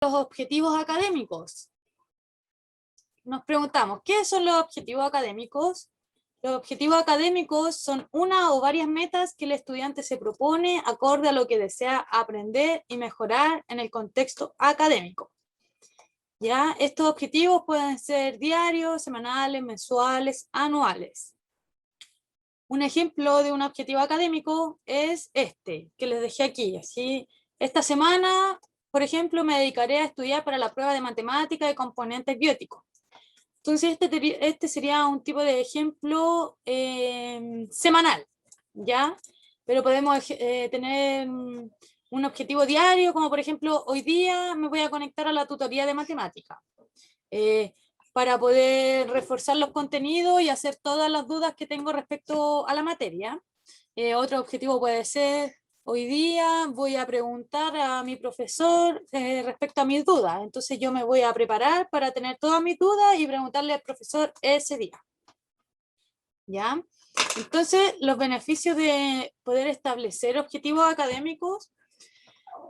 los objetivos académicos. Nos preguntamos, ¿qué son los objetivos académicos? Los objetivos académicos son una o varias metas que el estudiante se propone acorde a lo que desea aprender y mejorar en el contexto académico. ¿Ya? Estos objetivos pueden ser diarios, semanales, mensuales, anuales. Un ejemplo de un objetivo académico es este, que les dejé aquí. Así, esta semana, por ejemplo, me dedicaré a estudiar para la prueba de matemática de componentes bióticos. Entonces, este sería un tipo de ejemplo semanal, ¿ya? Pero podemos tener un objetivo diario, como por ejemplo, hoy día me voy a conectar a la tutoría de matemática para poder reforzar los contenidos y hacer todas las dudas que tengo respecto a la materia. Otro objetivo puede ser, hoy día voy a preguntar a mi profesor respecto a mis dudas, entonces yo me voy a preparar para tener todas mis dudas y preguntarle al profesor ese día. ¿Ya? Entonces, los beneficios de poder establecer objetivos académicos,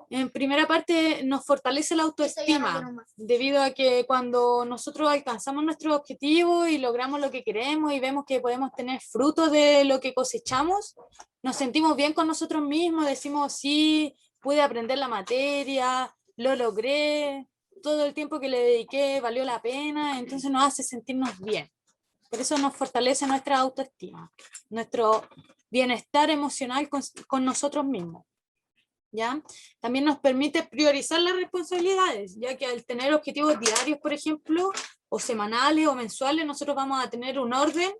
en primera parte nos fortalece la autoestima, debido a que cuando nosotros alcanzamos nuestros objetivos y logramos lo que queremos y vemos que podemos tener frutos de lo que cosechamos, nos sentimos bien con nosotros mismos, decimos sí, pude aprender la materia, lo logré, todo el tiempo que le dediqué valió la pena, entonces nos hace sentirnos bien. Por eso nos fortalece nuestra autoestima, nuestro bienestar emocional con nosotros mismos. ¿Ya? También nos permite priorizar las responsabilidades, ya que al tener objetivos diarios, por ejemplo, o semanales o mensuales, nosotros vamos a tener un orden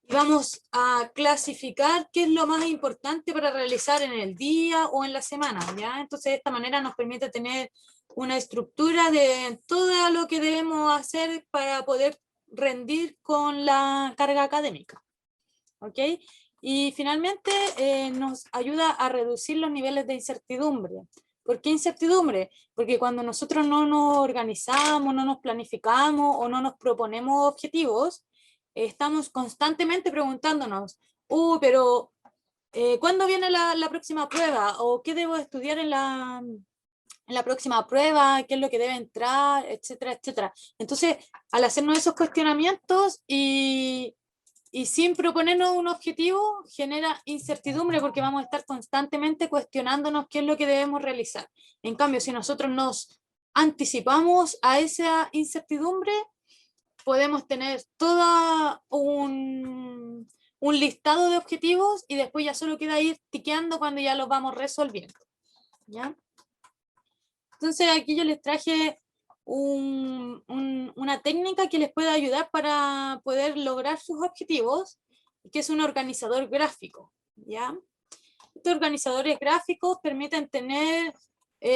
y vamos a clasificar qué es lo más importante para realizar en el día o en la semana, ¿ya? Entonces de esta manera nos permite tener una estructura de todo lo que debemos hacer para poder rendir con la carga académica, ¿ok? Y finalmente nos ayuda a reducir los niveles de incertidumbre. ¿Por qué incertidumbre? Porque cuando nosotros no nos organizamos, no nos planificamos o no nos proponemos objetivos, estamos constantemente preguntándonos, pero ¿cuándo viene la próxima prueba? ¿O qué debo estudiar en la próxima prueba? ¿Qué es lo que debe entrar? Etcétera, etcétera. Entonces, al hacernos esos cuestionamientos y sin proponernos un objetivo, genera incertidumbre porque vamos a estar constantemente cuestionándonos qué es lo que debemos realizar. En cambio, si nosotros nos anticipamos a esa incertidumbre, podemos tener todo un listado de objetivos y después ya solo queda ir tiqueando cuando ya los vamos resolviendo. ¿Ya? Entonces aquí yo les traje una técnica que les puede ayudar para poder lograr sus objetivos, que es un organizador gráfico, ¿ya? Estos organizadores gráficos permiten tener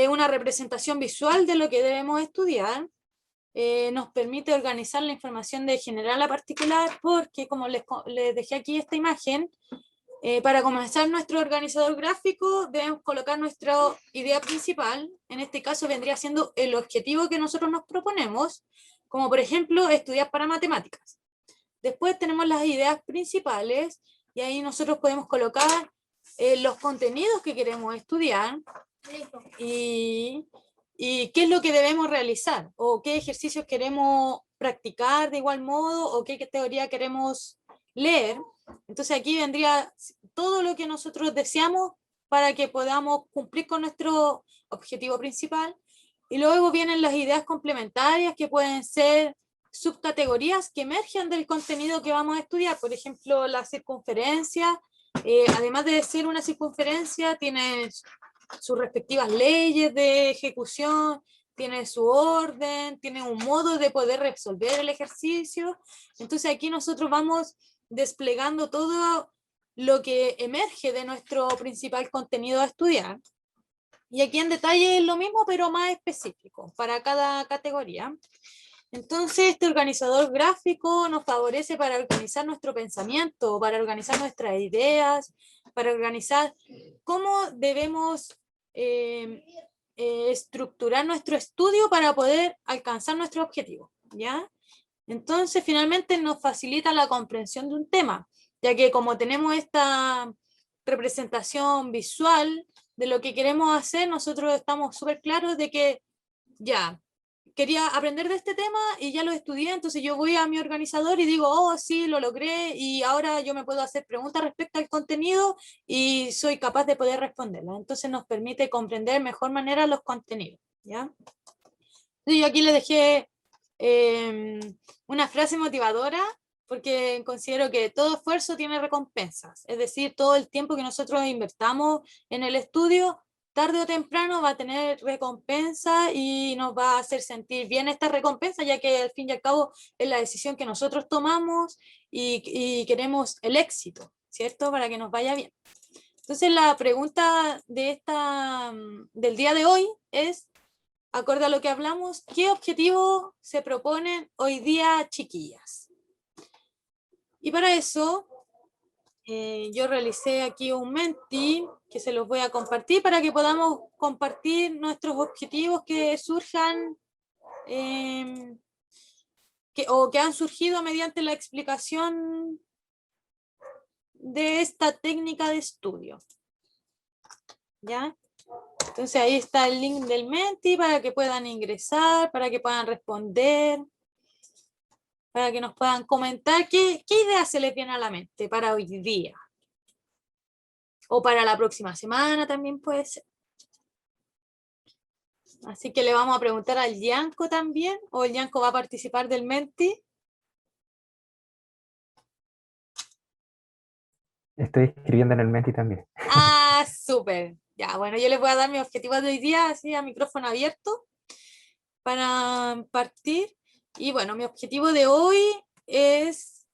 una representación visual de lo que debemos estudiar, nos permite organizar la información de general a particular, porque como les dejé aquí esta imagen, para comenzar nuestro organizador gráfico debemos colocar nuestra idea principal, en este caso vendría siendo el objetivo que nosotros nos proponemos, como por ejemplo estudiar para matemáticas. Después tenemos las ideas principales y ahí nosotros podemos colocar los contenidos que queremos estudiar y qué es lo que debemos realizar o qué ejercicios queremos practicar de igual modo o qué teoría queremos leer. Entonces aquí vendría todo lo que nosotros deseamos para que podamos cumplir con nuestro objetivo principal. Y luego vienen las ideas complementarias que pueden ser subcategorías que emergen del contenido que vamos a estudiar. Por ejemplo, la circunferencia, además de ser una circunferencia, tiene sus respectivas leyes de ejecución, tiene su orden, tiene un modo de poder resolver el ejercicio. Entonces aquí nosotros vamos desplegando todo lo que emerge de nuestro principal contenido a estudiar. Y aquí en detalle es lo mismo, pero más específico para cada categoría. Entonces, este organizador gráfico nos favorece para organizar nuestro pensamiento, para organizar nuestras ideas, para organizar cómo debemos estructurar nuestro estudio para poder alcanzar nuestro objetivo, ¿ya? Entonces, finalmente nos facilita la comprensión de un tema, ya que como tenemos esta representación visual de lo que queremos hacer, nosotros estamos súper claros de que ya, quería aprender de este tema y ya lo estudié, entonces yo voy a mi organizador y digo, oh, sí, lo logré y ahora yo me puedo hacer preguntas respecto al contenido y soy capaz de poder responderlas. Entonces nos permite comprender de mejor manera los contenidos, ¿ya? Entonces yo aquí le dejé una frase motivadora porque considero que todo esfuerzo tiene recompensas, es decir, todo el tiempo que nosotros invertamos en el estudio, tarde o temprano va a tener recompensa y nos va a hacer sentir bien esta recompensa, ya que al fin y al cabo es la decisión que nosotros tomamos y queremos el éxito, ¿cierto? Para que nos vaya bien. Entonces la pregunta de del día de hoy es, acorde a lo que hablamos, ¿qué objetivo se proponen hoy día, chiquillas? Y para eso, yo realicé aquí un Menti que se los voy a compartir para que podamos compartir nuestros objetivos que surjan o que han surgido mediante la explicación de esta técnica de estudio. ¿Ya? Entonces ahí está el link del Menti para que puedan ingresar, para que puedan responder, para que nos puedan comentar qué ideas se les viene a la mente para hoy día. O para la próxima semana también puede ser. Así que le vamos a preguntar al Yanko también, o el Yanko va a participar del Menti. Estoy escribiendo en el Menti también. Ah, súper. Ya, bueno, yo les voy a dar mi objetivo de hoy día, así a micrófono abierto, para partir. Y bueno, mi objetivo de hoy es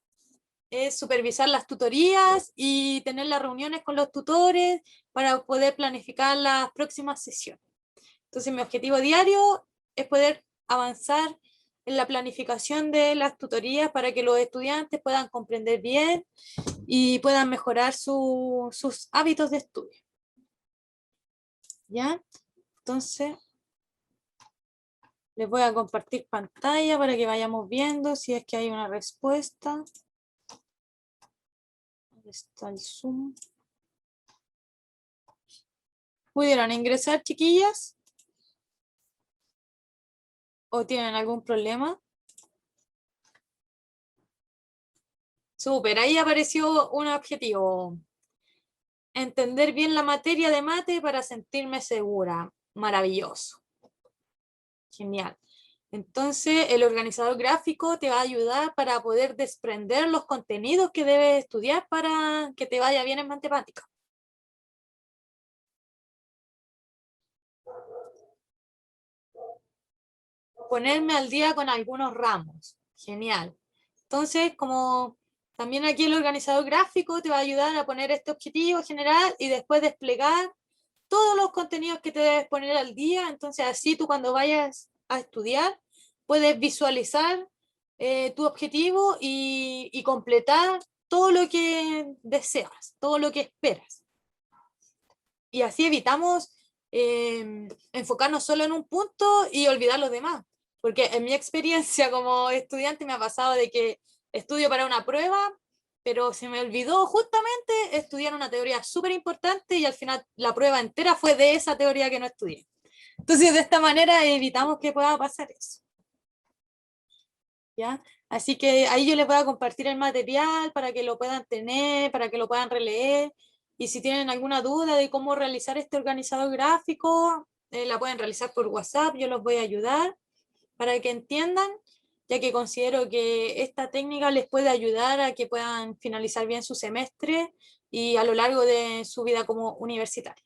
supervisar las tutorías y tener las reuniones con los tutores para poder planificar las próximas sesiones. Entonces, mi objetivo diario es poder avanzar en la planificación de las tutorías para que los estudiantes puedan comprender bien y puedan mejorar sus hábitos de estudio. ¿Ya? Entonces, les voy a compartir pantalla para que vayamos viendo si es que hay una respuesta. ¿Dónde está el Zoom? ¿Pudieron ingresar, chiquillas? ¿O tienen algún problema? Súper, ahí apareció un objetivo. Entender bien la materia de mate para sentirme segura. Maravilloso. Genial. Entonces, el organizador gráfico te va a ayudar para poder desprender los contenidos que debes estudiar para que te vaya bien en matemática. Ponerme al día con algunos ramos. Genial. Entonces, como también aquí el organizador gráfico te va a ayudar a poner este objetivo general y después desplegar todos los contenidos que te debes poner al día. Entonces, así tú cuando vayas a estudiar, puedes visualizar tu objetivo y completar todo lo que deseas, todo lo que esperas. Y así evitamos enfocarnos solo en un punto y olvidar los demás. Porque en mi experiencia como estudiante me ha pasado de que estudio para una prueba, pero se me olvidó justamente estudiar una teoría súper importante y al final la prueba entera fue de esa teoría que no estudié. Entonces, de esta manera evitamos que pueda pasar eso. ¿Ya? Así que ahí yo les voy a compartir el material para que lo puedan tener, para que lo puedan releer. Y si tienen alguna duda de cómo realizar este organizador gráfico, la pueden realizar por WhatsApp, yo los voy a ayudar para que entiendan, ya que considero que esta técnica les puede ayudar a que puedan finalizar bien su semestre y a lo largo de su vida como universitaria.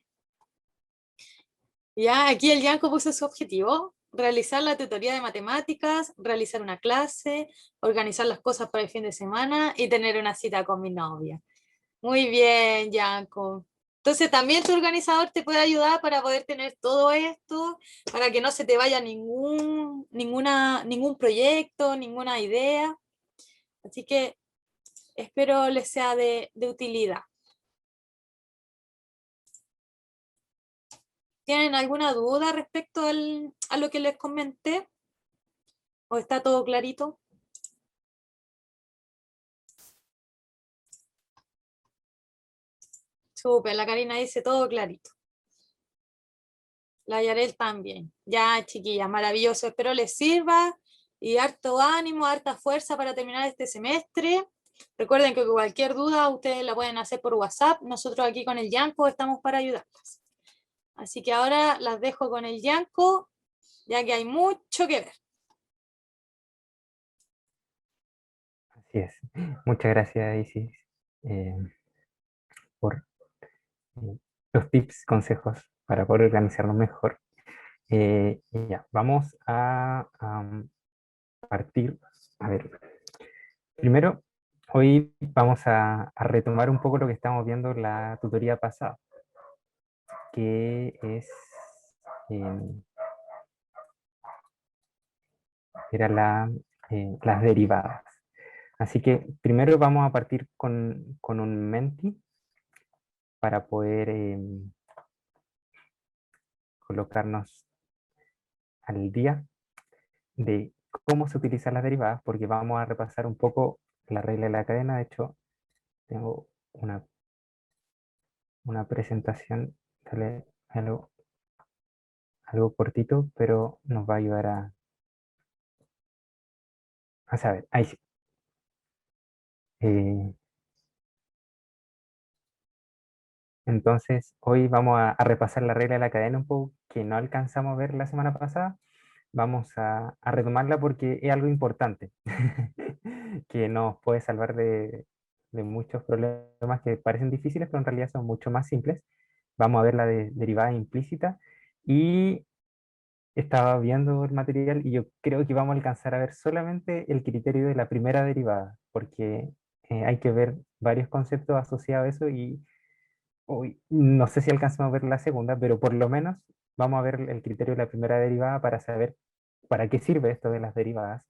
Ya, aquí el Yanko puso su objetivo, realizar la tutoría de matemáticas, realizar una clase, organizar las cosas para el fin de semana y tener una cita con mi novia. Muy bien, Yanko. Entonces también tu organizador te puede ayudar para poder tener todo esto, para que no se te vaya ningún proyecto, ninguna idea. Así que espero les sea de utilidad. ¿Tienen alguna duda respecto a lo que les comenté? ¿O está todo clarito? Súper, la Karina dice todo clarito. La Yarel también. Ya, chiquillas, maravilloso. Espero les sirva y harto ánimo, harta fuerza para terminar este semestre. Recuerden que cualquier duda ustedes la pueden hacer por WhatsApp. Nosotros aquí con el Yanko estamos para ayudarlas. Así que ahora las dejo con el Yanko, ya que hay mucho que ver. Así es. Muchas gracias, Isis, eh, por los tips, consejos para poder organizarnos mejor. Y ya, vamos a partir. A ver, primero, hoy vamos a retomar un poco lo que estamos viendo en la tutoría pasada, que es, eh, era las derivadas. Así que primero vamos a partir con un Menti para poder colocarnos al día de cómo se utilizan las derivadas, porque vamos a repasar un poco la regla de la cadena. De hecho, tengo una presentación, sale algo cortito, pero nos va a ayudar a saber. Ahí sí. Eh, entonces, hoy vamos a repasar la regla de la cadena un poco que no alcanzamos a ver la semana pasada. Vamos a retomarla porque es algo importante que nos puede salvar de muchos problemas que parecen difíciles, pero en realidad son mucho más simples. Vamos a ver la de derivada implícita y estaba viendo el material y yo creo que vamos a alcanzar a ver solamente el criterio de la primera derivada, porque hay que ver varios conceptos asociados a eso y uy, no sé si alcanzamos a ver la segunda, pero por lo menos vamos a ver el criterio de la primera derivada para saber para qué sirve esto de las derivadas.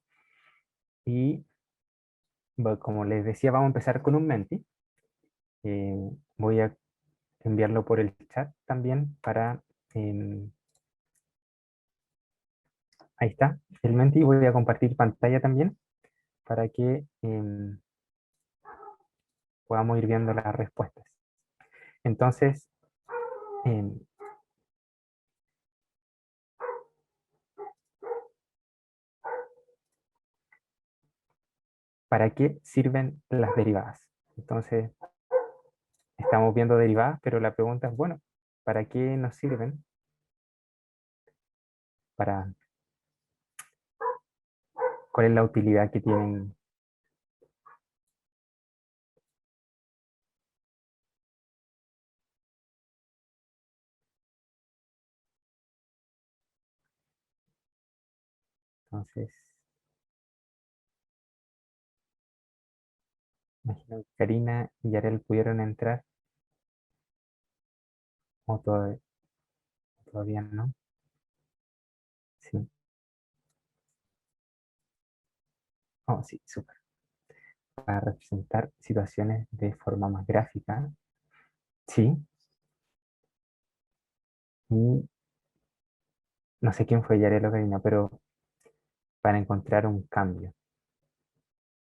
Y bueno, como les decía, vamos a empezar con un Menti. Voy a enviarlo por el chat también para... ahí está, el Menti. Voy a compartir pantalla también para que podamos ir viendo las respuestas. Entonces, em, ¿para qué sirven las derivadas? Entonces, estamos viendo derivadas, pero la pregunta es, bueno, ¿para qué nos sirven? Para, ¿cuál es la utilidad que tienen? Entonces, imagino que Karina y Yarel pudieron entrar, o todavía no. Sí. Oh, sí, súper. Para representar situaciones de forma más gráfica. Sí. Y no sé quién fue Yarel o Karina, pero para encontrar un cambio.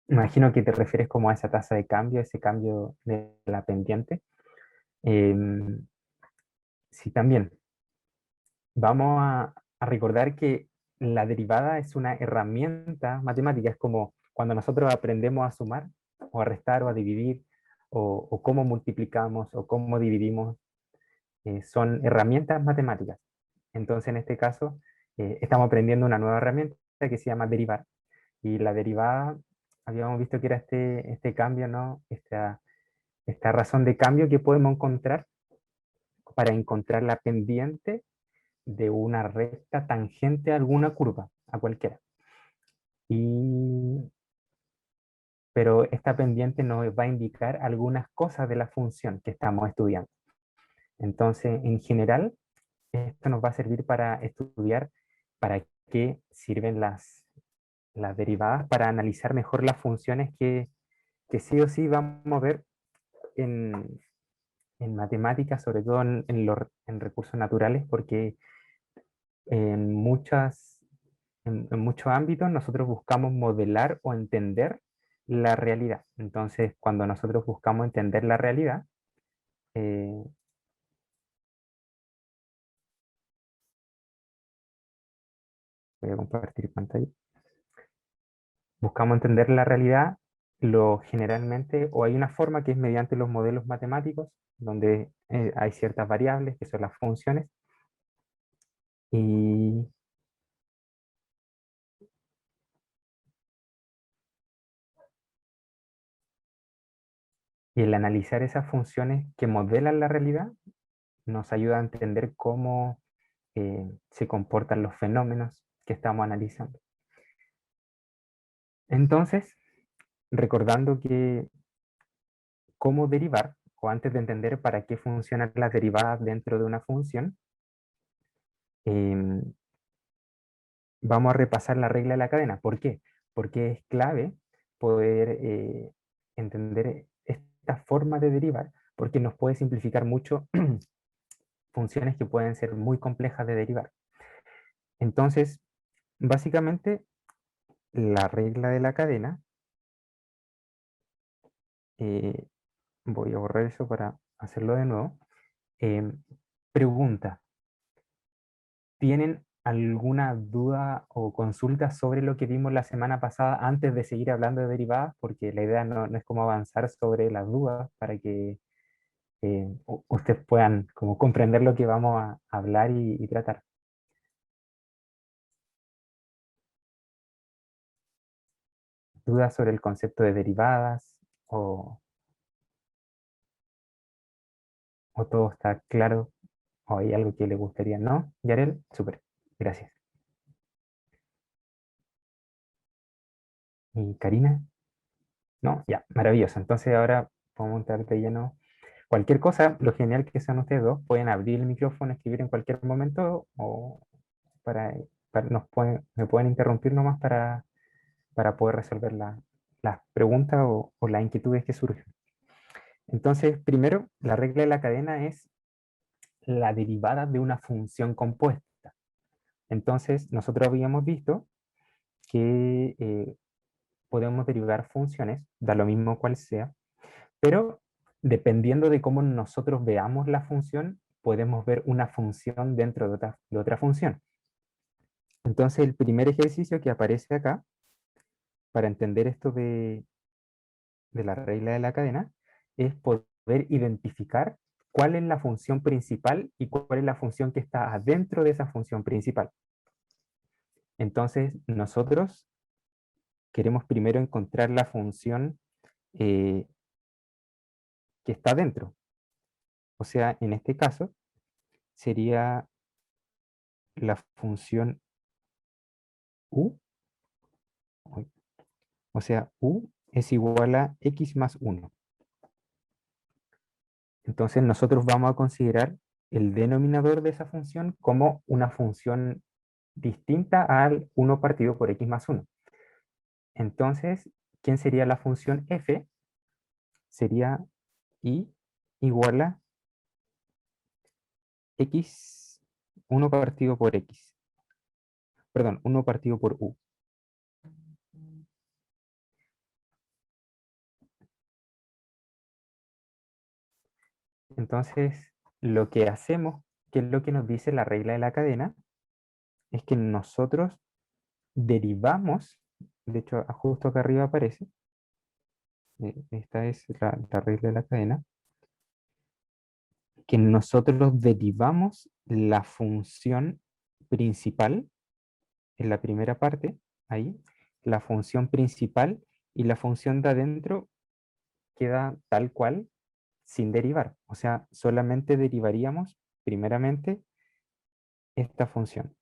Imagino que te refieres como a esa tasa de cambio, ese cambio de la pendiente. Em, sí, también. Vamos a recordar que la derivada es una herramienta matemática, es como cuando nosotros aprendemos a sumar o a restar o a dividir o cómo multiplicamos o cómo dividimos, son herramientas matemáticas. Entonces en este caso estamos aprendiendo una nueva herramienta que se llama derivar y la derivada habíamos visto que era este cambio, ¿no? Esta razón de cambio que podemos encontrar para encontrar la pendiente de una recta tangente a alguna curva, a cualquiera. Y, pero esta pendiente nos va a indicar algunas cosas de la función que estamos estudiando. Entonces, en general, esto nos va a servir para estudiar para qué sirven las derivadas, para analizar mejor las funciones que sí o sí vamos a ver en, en matemáticas, sobre todo en recursos naturales, porque en en muchos ámbitos nosotros buscamos modelar o entender la realidad. Entonces, cuando nosotros buscamos entender la realidad, eh, voy a compartir pantalla. Buscamos entender la realidad, lo generalmente, o hay una forma que es mediante los modelos matemáticos, donde hay ciertas variables que son las funciones, y el analizar esas funciones que modelan la realidad nos ayuda a entender cómo se comportan los fenómenos que estamos analizando. Entonces, recordando que cómo derivar, o antes de entender para qué funcionan las derivadas dentro de una función, vamos a repasar la regla de la cadena. ¿Por qué? Porque es clave poder entender esta forma de derivar, porque nos puede simplificar mucho funciones que pueden ser muy complejas de derivar. Entonces, básicamente, la regla de la cadena, voy a borrar eso para hacerlo de nuevo, pregunta, ¿tienen alguna duda o consulta sobre lo que vimos la semana pasada antes de seguir hablando de derivadas? Porque la idea no es como avanzar sobre las dudas para que ustedes puedan como comprender lo que vamos a hablar y tratar. ¿Dudas sobre el concepto de derivadas? ¿O todo está claro? ¿O hay algo que le gustaría? ¿No? Yarel, súper, gracias. ¿Y Karina? No, ya, maravilloso. Entonces ahora podemos entrar de lleno. Cualquier cosa, lo genial que son ustedes dos, pueden abrir el micrófono, escribir en cualquier momento o me pueden interrumpir nomás para poder resolver las preguntas o las inquietudes que surgen. Entonces, primero, la regla de la cadena es la derivada de una función compuesta. Entonces, nosotros habíamos visto que podemos derivar funciones, da lo mismo cual sea, pero dependiendo de cómo nosotros veamos la función, podemos ver una función dentro de otra función. Entonces, el primer ejercicio que aparece acá, para entender esto de la regla de la cadena, es poder identificar cuál es la función principal y cuál es la función que está adentro de esa función principal. Entonces, nosotros queremos primero encontrar la función que está dentro. O sea, en este caso, sería la función u, o sea, u es igual a x más 1. Entonces nosotros vamos a considerar el denominador de esa función como una función distinta al 1 partido por x más 1. Entonces, ¿quién sería la función f? Sería y igual a x, 1 partido por x. Perdón, 1 partido por u. Entonces, lo que hacemos, que es lo que nos dice la regla de la cadena, es que nosotros derivamos, de hecho, justo acá arriba aparece, esta es la regla de la cadena, que nosotros derivamos la función principal en la primera parte, ahí, la función principal y la función de adentro queda tal cual sin derivar. O sea, solamente derivaríamos primeramente esta función.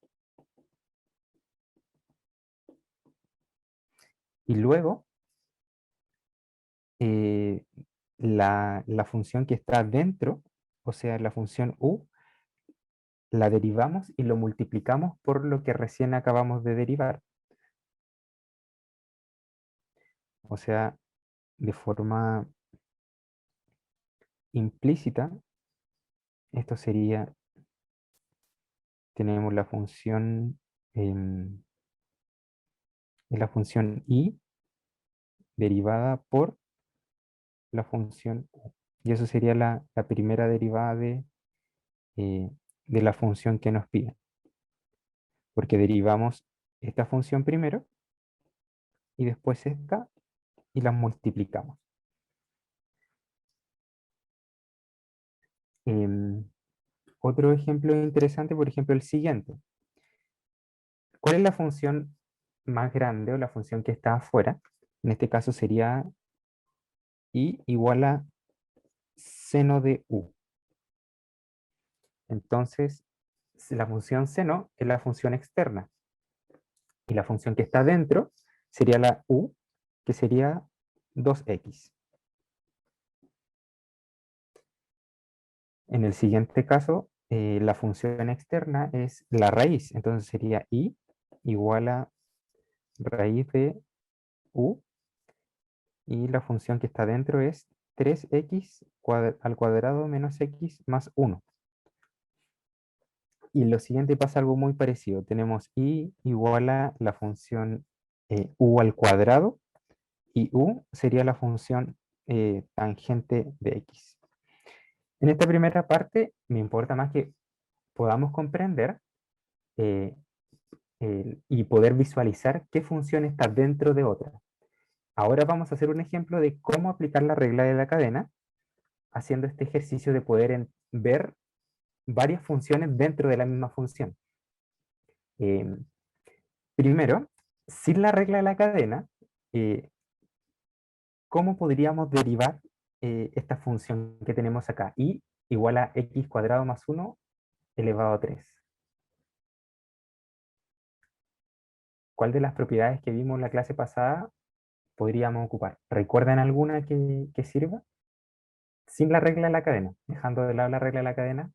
Y luego, eh, la función que está dentro, o sea, la función u, la derivamos y lo multiplicamos por lo que recién acabamos de derivar. O sea, de forma implícita, esto sería, tenemos la función i derivada por la función u. Y eso sería la primera derivada de la función que nos piden. Porque derivamos esta función primero y después esta y las multiplicamos. Em, Otro ejemplo interesante, por ejemplo, el siguiente. ¿Cuál es la función más grande o la función que está afuera? En este caso sería y igual a seno de u. Entonces, la función seno es la función externa. Y la función que está dentro sería la u, que sería 2x. En el siguiente caso, la función externa es la raíz. Entonces sería y igual a raíz de u. Y la función que está dentro es 3x al cuadrado menos x más 1. Y lo siguiente pasa algo muy parecido. Tenemos y igual a la función u al cuadrado, y u sería la función tangente de x. En esta primera parte me importa más que podamos comprender eh, y poder visualizar qué función está dentro de otra. Ahora vamos a hacer un ejemplo de cómo aplicar la regla de la cadena, haciendo este ejercicio de poder ver varias funciones dentro de la misma función. Primero, sin la regla de la cadena, eh, ¿cómo podríamos derivar esta función que tenemos acá? Y igual a x cuadrado más 1 elevado a 3. ¿Cuál de las propiedades que vimos en la clase pasada podríamos ocupar? ¿Recuerdan alguna que sirva? Sin la regla de la cadena, dejando de lado la regla de la cadena.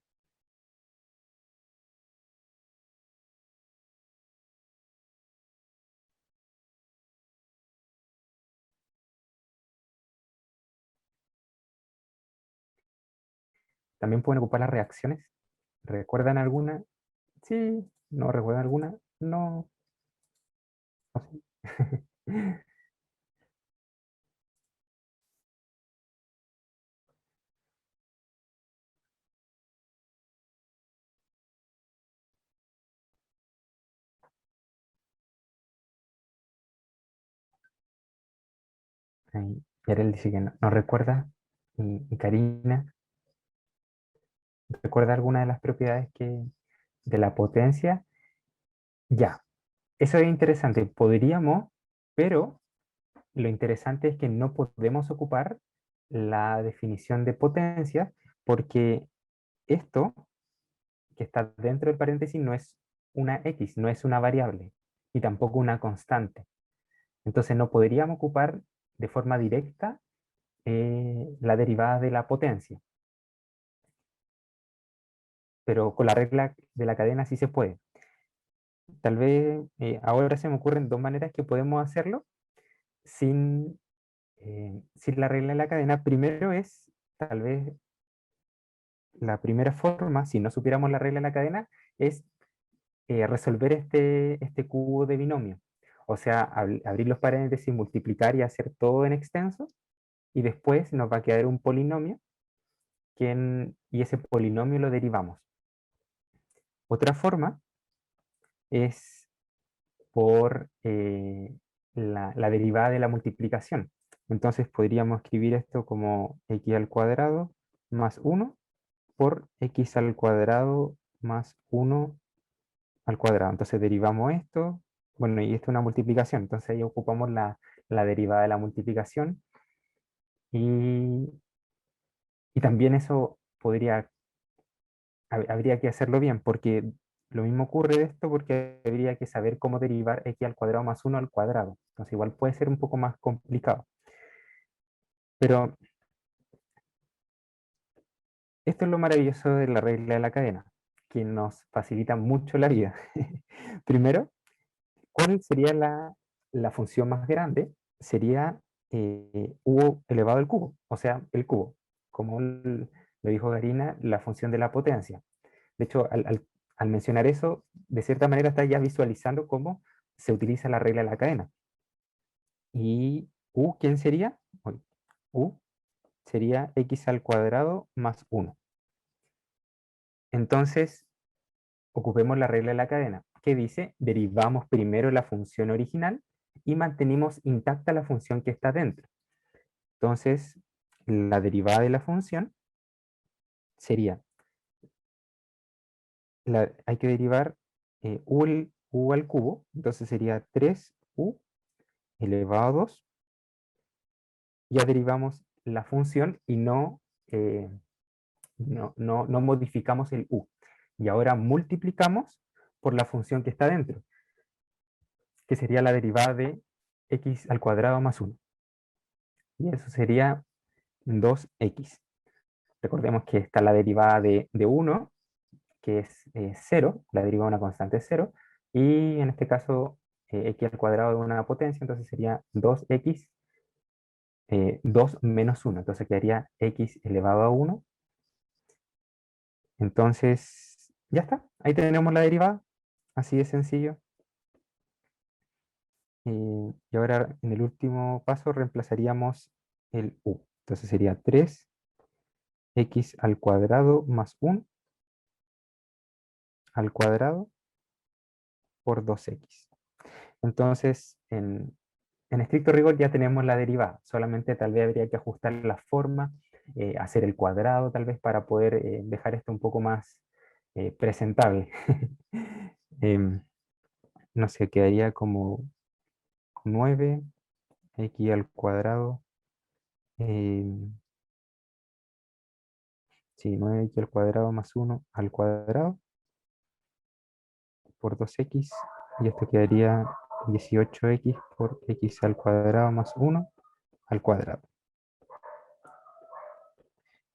También pueden ocupar las reacciones. ¿Recuerdan alguna? Sí. ¿No recuerdan alguna? No. ¿O sí? Ahí, Yarel dice que no recuerda. Y Karina, ¿recuerda alguna de las propiedades de la potencia? Ya, eso es interesante. Podríamos, pero lo interesante es que no podemos ocupar la definición de potencia porque esto que está dentro del paréntesis no es una x, no es una variable y tampoco una constante. Entonces no podríamos ocupar de forma directa la derivada de la potencia. Pero con la regla de la cadena sí se puede. Tal vez ahora se me ocurren dos maneras que podemos hacerlo sin la regla de la cadena. Primero es, tal vez, la primera forma, si no supiéramos la regla de la cadena, es resolver este cubo de binomio. O sea, abrir los paréntesis, multiplicar y hacer todo en extenso, y después nos va a quedar un polinomio, y ese polinomio lo derivamos. Otra forma es por la derivada de la multiplicación. Entonces podríamos escribir esto como x al cuadrado más 1 por x al cuadrado más 1 al cuadrado. Entonces derivamos esto, bueno, y esto es una multiplicación, entonces ahí ocupamos la derivada de la multiplicación, y, y también eso habría que hacerlo bien, porque lo mismo ocurre de esto porque habría que saber cómo derivar x al cuadrado más 1 al cuadrado. Entonces igual puede ser un poco más complicado. Pero esto es lo maravilloso de la regla de la cadena, que nos facilita mucho la vida. Primero, ¿cuál sería la función más grande? Sería u elevado al cubo, o sea, el cubo. Como lo dijo Garina, la función de la potencia. De hecho, al mencionar eso, de cierta manera está ya visualizando cómo se utiliza la regla de la cadena. ¿Y u quién sería? U sería x al cuadrado más 1. Entonces, ocupemos la regla de la cadena. que dice, derivamos primero la función original y mantenemos intacta la función que está dentro. Entonces, la derivada de la función sería, hay que derivar u al cubo, entonces sería 3u elevado a 2. Ya derivamos la función y no modificamos el u. Y ahora multiplicamos por la función que está dentro, que sería la derivada de x al cuadrado más 1. Y eso sería 2x. Recordemos que está la derivada de 1, que es 0, la derivada de una constante es 0, y en este caso x al cuadrado de una potencia, entonces sería 2x, 2 menos 1, entonces quedaría x elevado a 1. Entonces, ya está, ahí tenemos la derivada, así de sencillo. Y ahora en el último paso reemplazaríamos el u. Entonces sería 3x al cuadrado más 1 al cuadrado por 2x. Entonces, en estricto rigor ya tenemos la derivada. Solamente tal vez habría que ajustar la forma, hacer el cuadrado tal vez para poder dejar esto un poco más presentable. Em, no sé, quedaría como 9x al cuadrado. Sí, 9x al cuadrado más 1 al cuadrado por 2x, y esto quedaría 18x por x al cuadrado más 1 al cuadrado.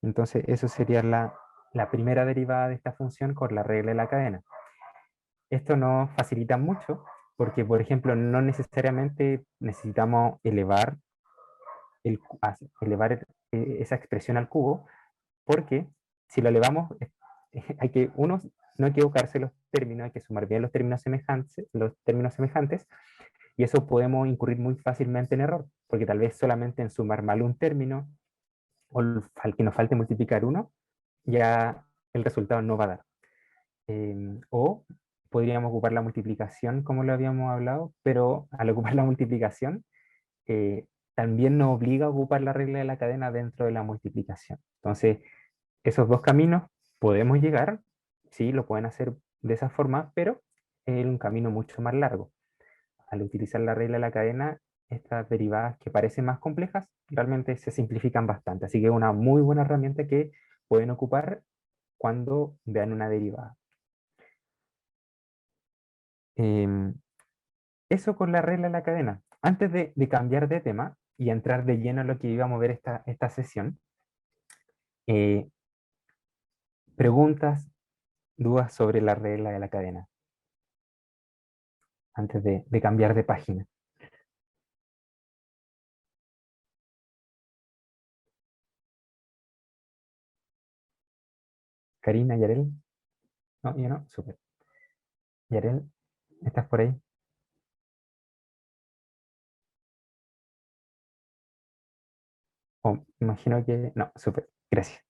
Entonces eso sería la primera derivada de esta función con la regla de la cadena. Esto nos facilita mucho porque, por ejemplo, no necesariamente necesitamos elevar, esa expresión al cubo, porque si lo elevamos, no equivocarse los términos, hay que sumar bien los términos semejantes, y eso podemos incurrir muy fácilmente en error, porque tal vez solamente en sumar mal un término, o al que nos falte multiplicar uno, ya el resultado no va a dar. O podríamos ocupar la multiplicación, como lo habíamos hablado, pero al ocupar la multiplicación, también nos obliga a ocupar la regla de la cadena dentro de la multiplicación. Entonces, esos dos caminos podemos llegar, sí, lo pueden hacer de esa forma, pero es un camino mucho más largo. Al utilizar la regla de la cadena, estas derivadas que parecen más complejas, realmente se simplifican bastante. Así que es una muy buena herramienta que pueden ocupar cuando vean una derivada. Eso con la regla de la cadena. Antes de cambiar de tema y entrar de lleno en lo que íbamos a ver esta sesión, eh, preguntas, dudas sobre la regla de la cadena, antes de cambiar de página. Karina, Yarel. No, yo no, súper. Yarel, ¿estás por ahí? Imagino que no, súper, gracias.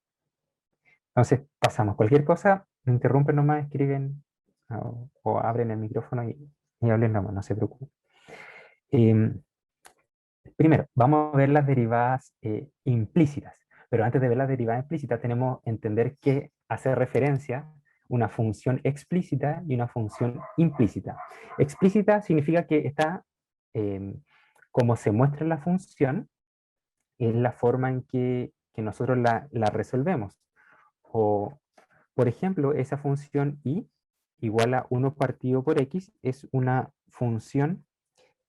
Entonces pasamos. Cualquier cosa, me interrumpen nomás, escriben o abren el micrófono y hablen nomás, no se preocupen. Primero, vamos a ver las derivadas implícitas, pero antes de ver las derivadas implícitas tenemos que entender que hace referencia una función explícita y una función implícita. Explícita significa que está, como se muestra en la función, es la forma en que nosotros la resolvemos. O, por ejemplo, esa función y igual a 1 partido por x es una función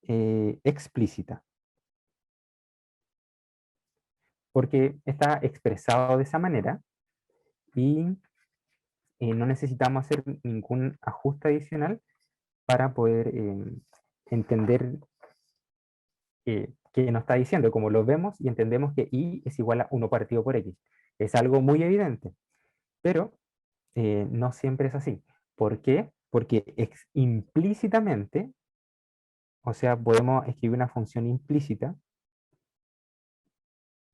explícita, porque está expresado de esa manera y no necesitamos hacer ningún ajuste adicional para poder entender qué nos está diciendo. Como lo vemos y entendemos que y es igual a 1 partido por x. Es algo muy evidente, pero no siempre es así. ¿Por qué? Porque implícitamente, o sea, podemos escribir una función implícita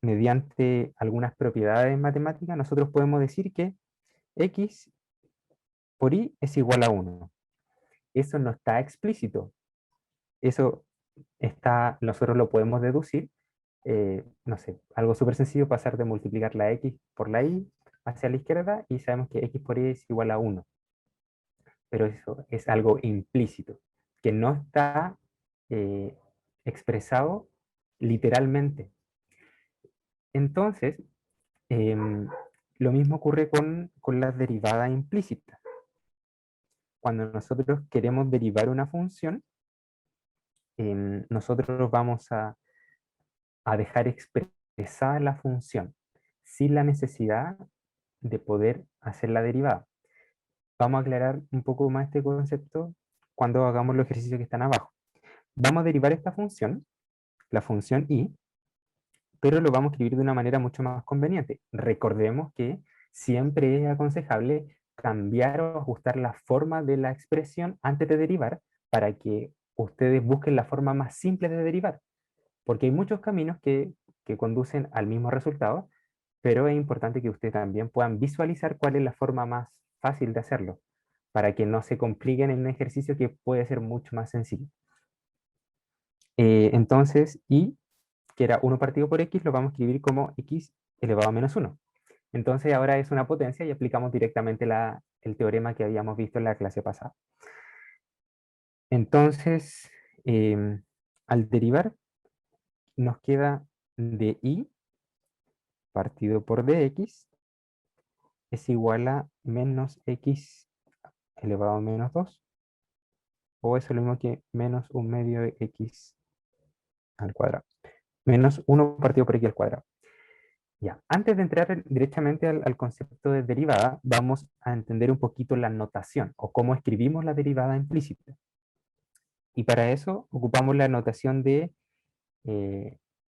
mediante algunas propiedades matemáticas. Nosotros podemos decir que x por y es igual a 1. eso no está explícito. Eso nosotros lo podemos deducir, no sé, algo súper sencillo, pasar de multiplicar la x por la y hacia la izquierda y sabemos que x por y es igual a 1. Pero eso es algo implícito, que no está eh, expresado literalmente. Entonces, lo mismo ocurre con la derivada implícita. Cuando nosotros queremos derivar una función, nosotros vamos a dejar expresada la función sin la necesidad de poder hacer la derivada. Vamos a aclarar un poco más este concepto cuando hagamos los ejercicios que están abajo. Vamos a derivar esta función, la función y, pero lo vamos a escribir de una manera mucho más conveniente. Recordemos que siempre es aconsejable cambiar o ajustar la forma de la expresión antes de derivar para que ustedes busquen la forma más simple de derivar, porque hay muchos caminos que conducen al mismo resultado, pero es importante que ustedes también puedan visualizar cuál es la forma más fácil de hacerlo, para que no se compliquen en un ejercicio que puede ser mucho más sencillo. Entonces, y que era 1 partido por x, lo vamos a escribir como x elevado a menos 1. Entonces ahora es una potencia y aplicamos directamente el teorema que habíamos visto en la clase pasada. Entonces, al derivar, nos queda dy partido por dx es igual a menos x elevado a menos 2, o eso es lo mismo que menos 1/2 de x al cuadrado. Menos 1 partido por x al cuadrado. Ya, antes de entrar directamente al concepto de derivada, vamos a entender un poquito la notación, o cómo escribimos la derivada implícita. Y para eso ocupamos la notación de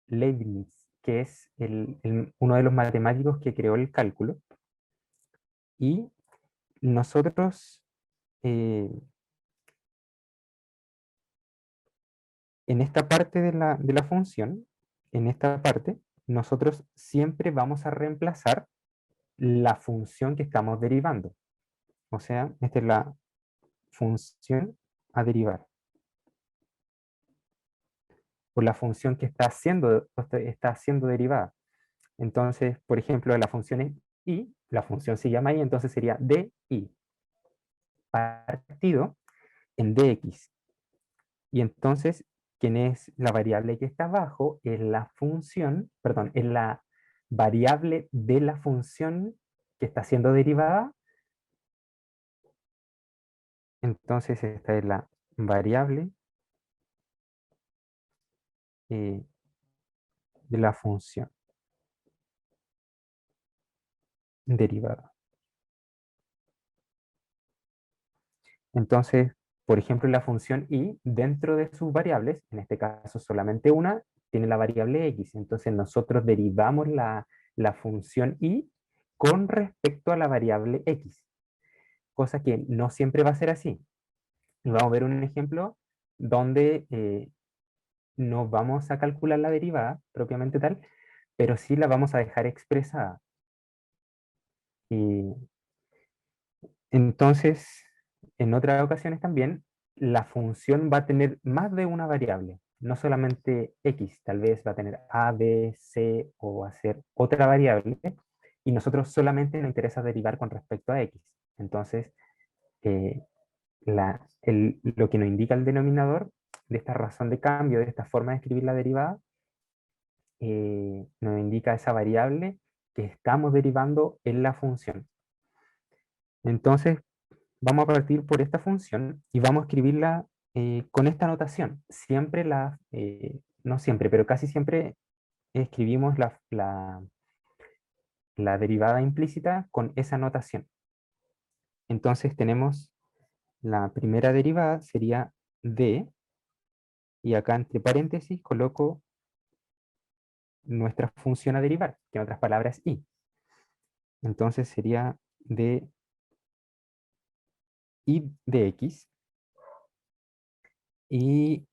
Leibniz, que es uno de los matemáticos que creó el cálculo. Y nosotros, en esta parte de la función, en esta parte, nosotros siempre vamos a reemplazar la función que estamos derivando. O sea, esta es la función a derivar, o la función que está siendo derivada. Entonces, por ejemplo, la función es y, la función se llama y, entonces sería dy partido en dx. Y entonces, ¿quién es la variable que está abajo? Es la función, perdón, es la variable de la función que está siendo derivada. Entonces, esta es la variable de la función derivada. Entonces, por ejemplo, la función y, dentro de sus variables, en este caso solamente una, tiene la variable x. Entonces nosotros derivamos la función y con respecto a la variable x, cosa que no siempre va a ser así. Y vamos a ver un ejemplo donde no vamos a calcular la derivada propiamente tal, pero sí la vamos a dejar expresada. Y entonces, en otras ocasiones también, la función va a tener más de una variable, no solamente x, tal vez va a tener a, b, c, o va a ser otra variable, y nosotros solamente nos interesa derivar con respecto a x. Entonces, eh, lo que nos indica el denominador de esta razón de cambio, de esta forma de escribir la derivada, nos indica esa variable que estamos derivando en la función. Entonces, vamos a partir por esta función y vamos a escribirla con esta notación. Siempre no siempre, pero casi siempre escribimos la derivada implícita con esa notación. Entonces tenemos la primera derivada sería d, y acá entre paréntesis coloco nuestra función a derivar, que en otras palabras y. Entonces sería d y de x. Y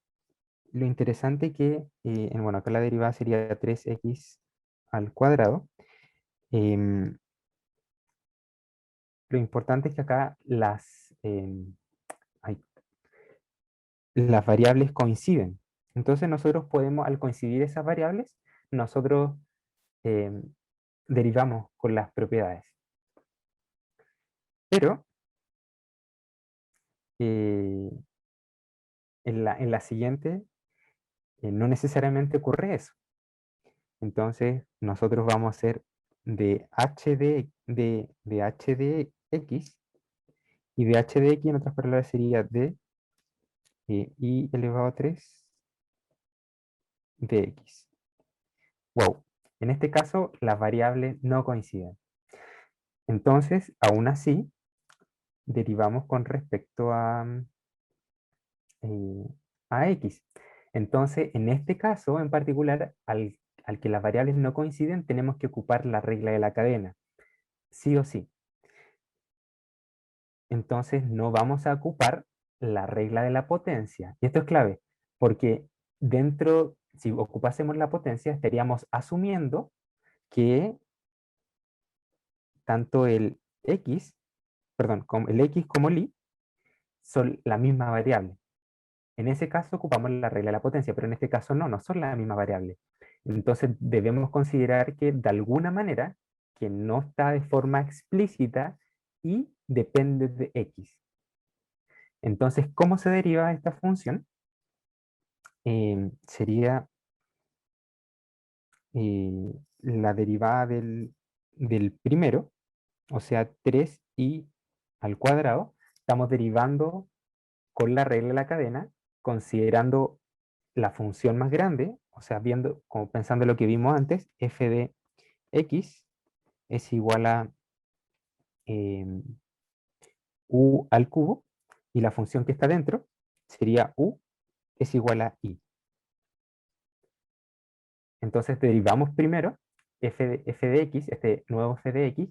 lo interesante que, bueno, acá la derivada sería 3x al cuadrado. Em, lo importante es que acá las variables coinciden. Entonces nosotros podemos, al coincidir esas variables, nosotros eh, derivamos con las propiedades. Pero eh, en la siguiente no necesariamente ocurre eso. Entonces nosotros vamos a hacer de h de h de x, y de h de x en otras palabras sería de i elevado a 3 de x. Wow, en este caso las variables no coinciden. Entonces, aún así, derivamos con respecto eh, a x. Entonces, en este caso en particular, al que las variables no coinciden, tenemos que ocupar la regla de la cadena, sí o sí. Entonces, no vamos a ocupar la regla de la potencia. Y esto es clave, porque dentro, si ocupásemos la potencia, estaríamos asumiendo que tanto el x, perdón, como el x como el y son la misma variable. En ese caso ocupamos la regla de la potencia, pero en este caso no, no son la misma variable. Entonces debemos considerar que de alguna manera, que no está de forma explícita y depende de x. Entonces, ¿cómo se deriva esta función? Sería la derivada del primero, o sea, 3i al cuadrado. Estamos derivando con la regla de la cadena, considerando la función más grande, o sea, viendo, como pensando lo que vimos antes, f de x es igual a u al cubo, y la función que está dentro sería u es igual a i. Entonces derivamos primero f de x, este nuevo f de x,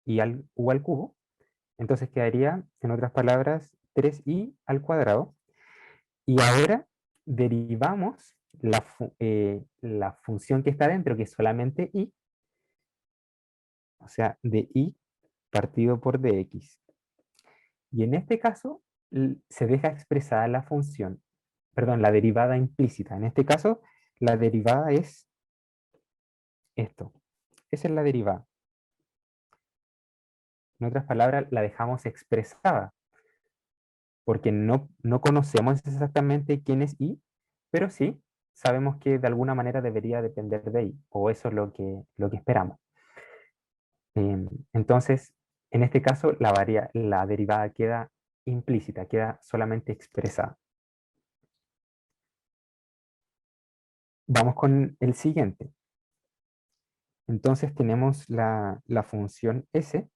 y u al cubo. Entonces quedaría, en otras palabras, 3i al cuadrado. Y ahora derivamos la función que está dentro, que es solamente i, o sea, de i partido por dx. Y en este caso se deja expresada la función, perdón, la derivada implícita. En este caso, la derivada es esto. Esa es la derivada. En otras palabras, la dejamos expresada, porque no conocemos exactamente quién es i, pero sí sabemos que de alguna manera debería depender de i, o eso es lo que esperamos. Entonces, en este caso, la derivada queda implícita, queda solamente expresada. Vamos con el siguiente. Entonces tenemos la función s,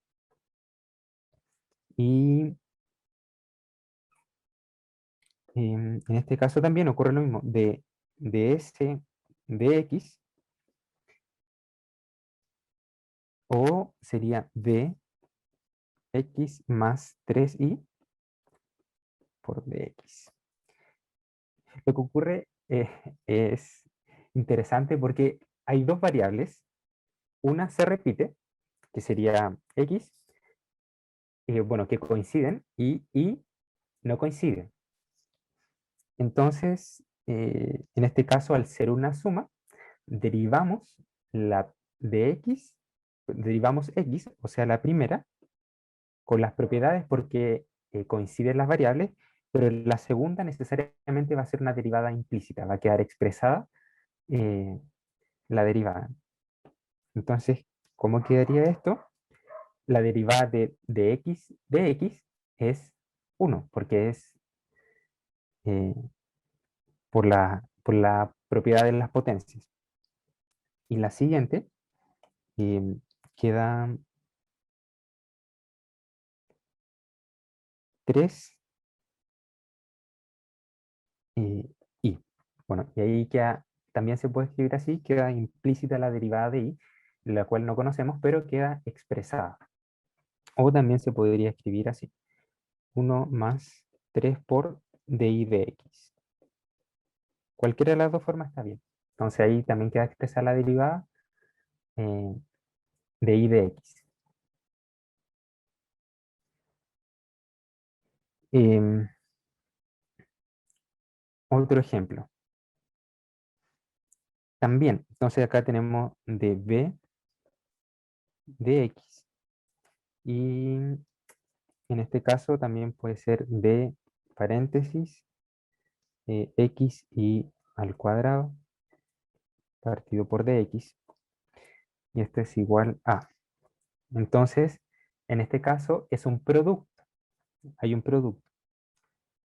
y en este caso también ocurre lo mismo, de s de x, o sería de x más 3i por dx. Lo que ocurre es interesante porque hay dos variables, una se repite, que sería x, bueno, que coinciden, y no coinciden. Entonces, en este caso, al ser una suma, derivamos la de x, derivamos x, o sea, la primera, con las propiedades porque coinciden las variables, pero la segunda necesariamente va a ser una derivada implícita, va a quedar expresada eh, la derivada. Entonces, ¿cómo quedaría esto? La derivada de x es 1, porque es eh, por la propiedad de las potencias. Y la siguiente queda 3 i. Bueno, y ahí queda, también se puede escribir así, queda implícita la derivada de i, la cual no conocemos, pero queda expresada. O también se podría escribir así, 1 más 3 por di de x. Cualquiera de las dos formas está bien. Entonces ahí también queda expresada la derivada eh, de i de x. Em, Otro ejemplo. También, entonces acá tenemos de b de x. Y en este caso también puede ser de paréntesis x y al cuadrado partido por dx. Y esto es igual a. Entonces, en este caso es un producto. Hay un producto.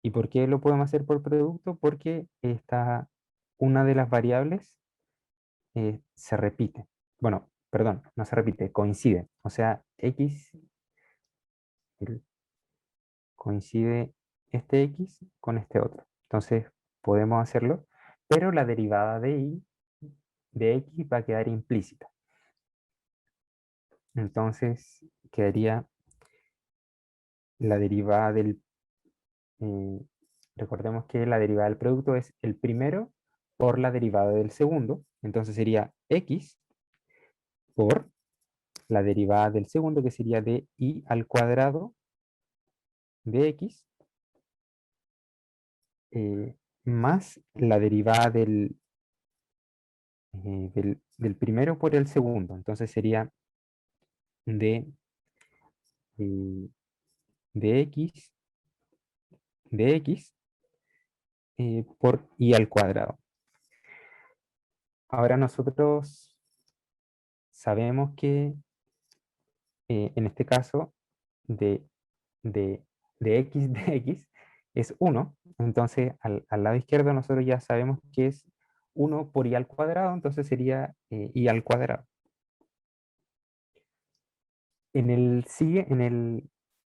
¿Y por qué lo podemos hacer por producto? Porque una de las variables se repite. Bueno, perdón, no se repite, coincide. O sea, x coincide este x con este otro. Entonces, podemos hacerlo, pero la derivada de y de x va a quedar implícita. Entonces, quedaría la derivada del... recordemos que la derivada del producto es el primero por la derivada del segundo. Entonces sería x por la derivada del segundo, que sería de y al cuadrado de x, más la derivada del primero por el segundo. Entonces sería de, eh, de x por y al cuadrado. Ahora nosotros sabemos que en este caso de, de, de x de x es 1. Entonces al lado izquierdo nosotros ya sabemos que es 1 por y al cuadrado, entonces sería y al cuadrado. En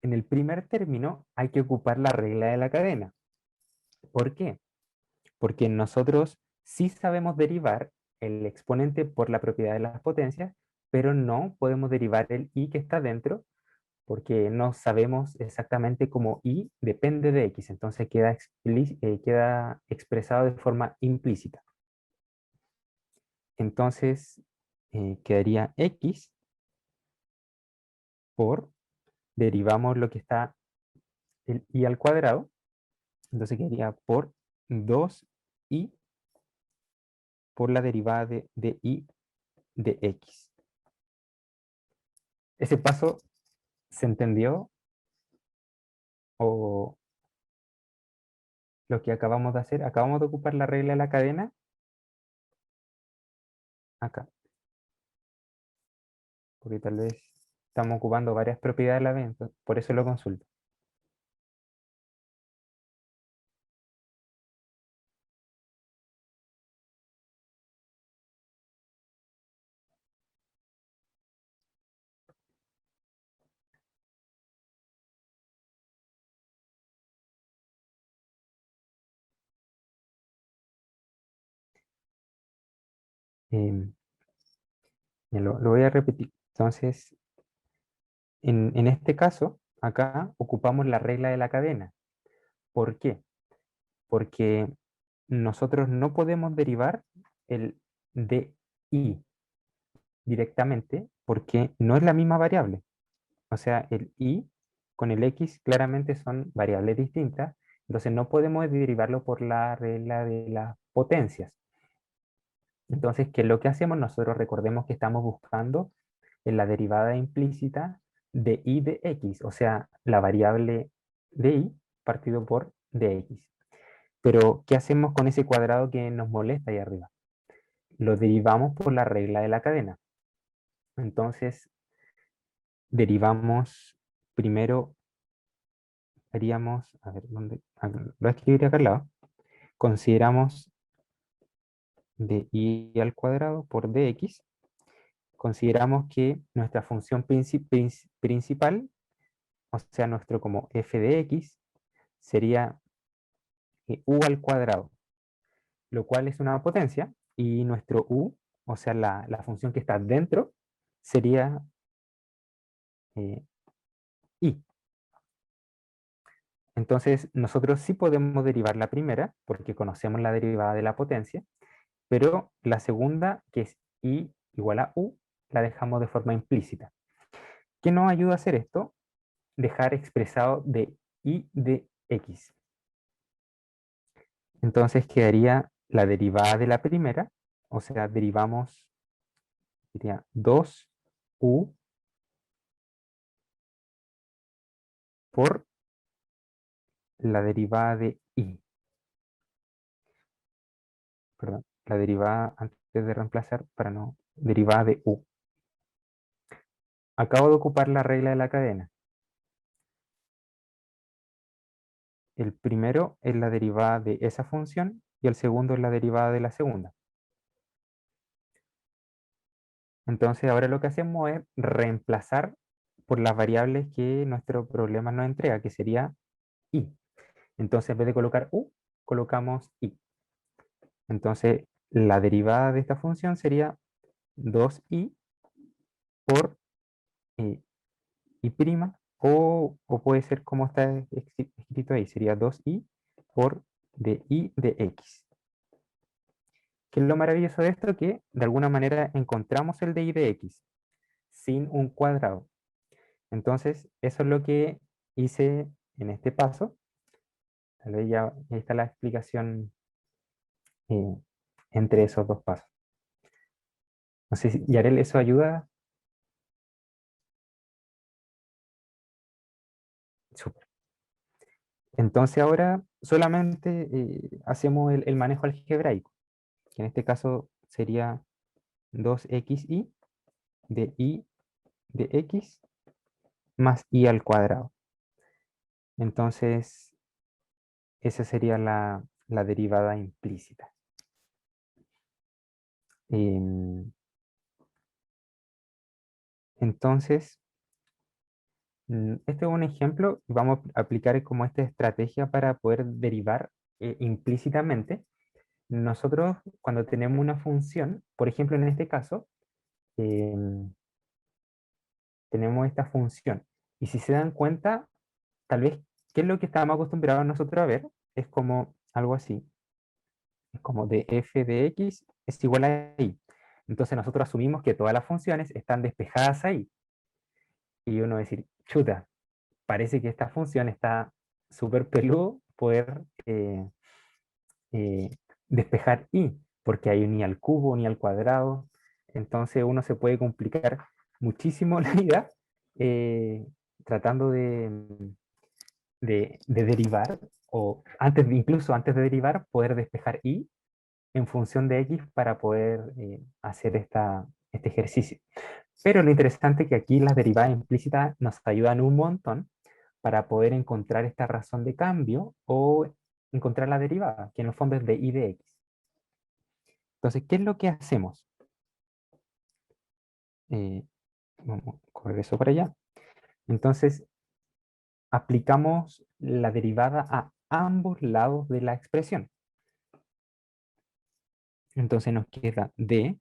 el primer término hay que ocupar la regla de la cadena. ¿Por qué? Porque nosotros sí sabemos derivar el exponente por la propiedad de las potencias, pero no podemos derivar el y que está dentro porque no sabemos exactamente cómo y depende de x, entonces queda expresado de forma implícita. Entonces quedaría x por, derivamos lo que está el y al cuadrado, entonces quedaría por 2y por la derivada de y de x. ¿Ese paso se entendió? ¿O lo que acabamos de hacer? Acabamos de ocupar la regla de la cadena acá, porque tal vez estamos ocupando varias propiedades a la vez, por eso lo consulto. Em, lo voy a repetir. Entonces, en este caso, acá ocupamos la regla de la cadena. ¿Por qué? Porque nosotros no podemos derivar el de i directamente porque no es la misma variable. O sea, el i con el x claramente son variables distintas, entonces no podemos derivarlo por la regla de las potencias. Entonces, ¿qué es lo que hacemos? Nosotros recordemos que estamos buscando en la derivada implícita de y de x, o sea, la variable de y partido por dx. Pero, ¿qué hacemos con ese cuadrado que nos molesta ahí arriba? Lo derivamos por la regla de la cadena. Entonces, derivamos primero, haríamos, a ver, ¿dónde? Lo escribiré acá al lado. Consideramos de y al cuadrado por dx. Consideramos que nuestra función principal, o sea, nuestro como f de x, sería u al cuadrado, lo cual es una potencia, y nuestro u, o sea, la función que está dentro, sería i. Entonces, nosotros sí podemos derivar la primera, porque conocemos la derivada de la potencia, pero la segunda, que es i igual a u, la dejamos de forma implícita. ¿Qué nos ayuda a hacer esto? Dejar expresado de y de x. Entonces quedaría la derivada de la primera, o sea, derivamos, sería 2u por la derivada de i. Perdón, la derivada antes de reemplazar para no, derivada de u. Acabo de ocupar la regla de la cadena. El primero es la derivada de esa función y el segundo es la derivada de la segunda. Entonces ahora lo que hacemos es reemplazar por las variables que nuestro problema nos entrega, que sería i. Entonces en vez de colocar u, colocamos i. Entonces la derivada de esta función sería 2i por i', o puede ser como está escrito ahí, sería 2i por de i de x. ¿Qué es lo maravilloso de esto? Que de alguna manera encontramos el de i de x sin un cuadrado. Entonces, eso es lo que hice en este paso. Tal vez ya está la explicación eh, entre esos dos pasos. No sé si, Yarel, ¿eso ayuda? Súper. Entonces ahora solamente hacemos el manejo algebraico, que en este caso sería 2xi de i de x más i al cuadrado. Entonces, esa sería la derivada implícita. Entonces, este es un ejemplo y vamos a aplicar como esta estrategia para poder derivar implícitamente. Nosotros, cuando tenemos una función, por ejemplo, en este caso, em, tenemos esta función. Y si se dan cuenta, tal vez, ¿qué es lo que estamos acostumbrados nosotros a ver? Es como algo así. Es como de f de x es igual a y. Entonces nosotros asumimos que todas las funciones están despejadas ahí. Y uno va a decir, chuta, parece que esta función está súper peludo poder eh, despejar y, porque hay ni al cubo ni al cuadrado. Entonces uno se puede complicar muchísimo la vida eh, tratando de derivar, o antes incluso antes de derivar, poder despejar y en función de x para poder hacer este ejercicio. Pero lo interesante es que aquí las derivadas implícitas nos ayudan un montón para poder encontrar esta razón de cambio o encontrar la derivada, que en el fondo es de i de x. Entonces, ¿qué es lo que hacemos? Vamos a correr eso para allá. Entonces, aplicamos la derivada a ambos lados de la expresión. Entonces nos queda d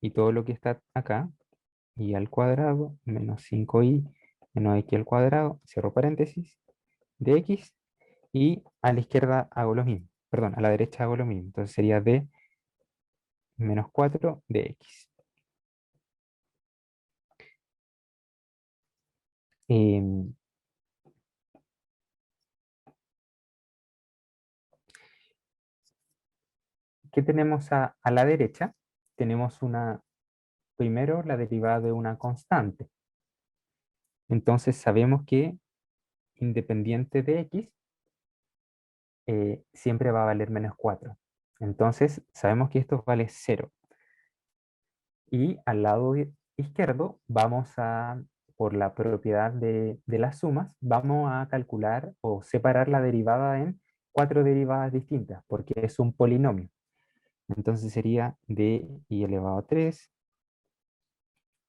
y todo lo que está acá, i al cuadrado menos 5i menos x al cuadrado, cierro paréntesis, de x, y a la izquierda hago lo mismo, perdón, a la derecha hago lo mismo, entonces sería d menos 4 de x. Em, ¿Qué tenemos a la derecha? Tenemos primero la derivada de una constante. Entonces sabemos que independiente de x, siempre va a valer menos 4. Entonces sabemos que esto vale 0. Y al lado izquierdo vamos a, por la propiedad de las sumas, vamos a calcular o separar la derivada en 4 derivadas distintas, porque es un polinomio. Entonces sería d i elevado a 3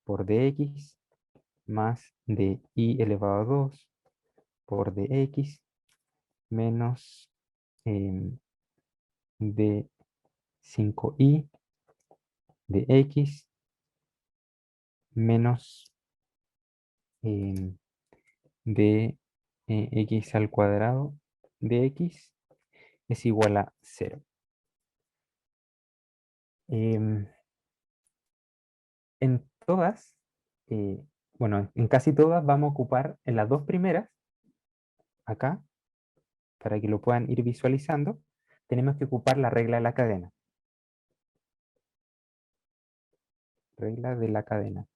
por dx más d i elevado a 2 por dx menos d 5i de x menos de x al cuadrado de x es igual a 0. En todas, bueno, en casi todas vamos a ocupar en las dos primeras, acá, para que lo puedan ir visualizando, tenemos que ocupar la regla de la cadena. Regla de la cadena.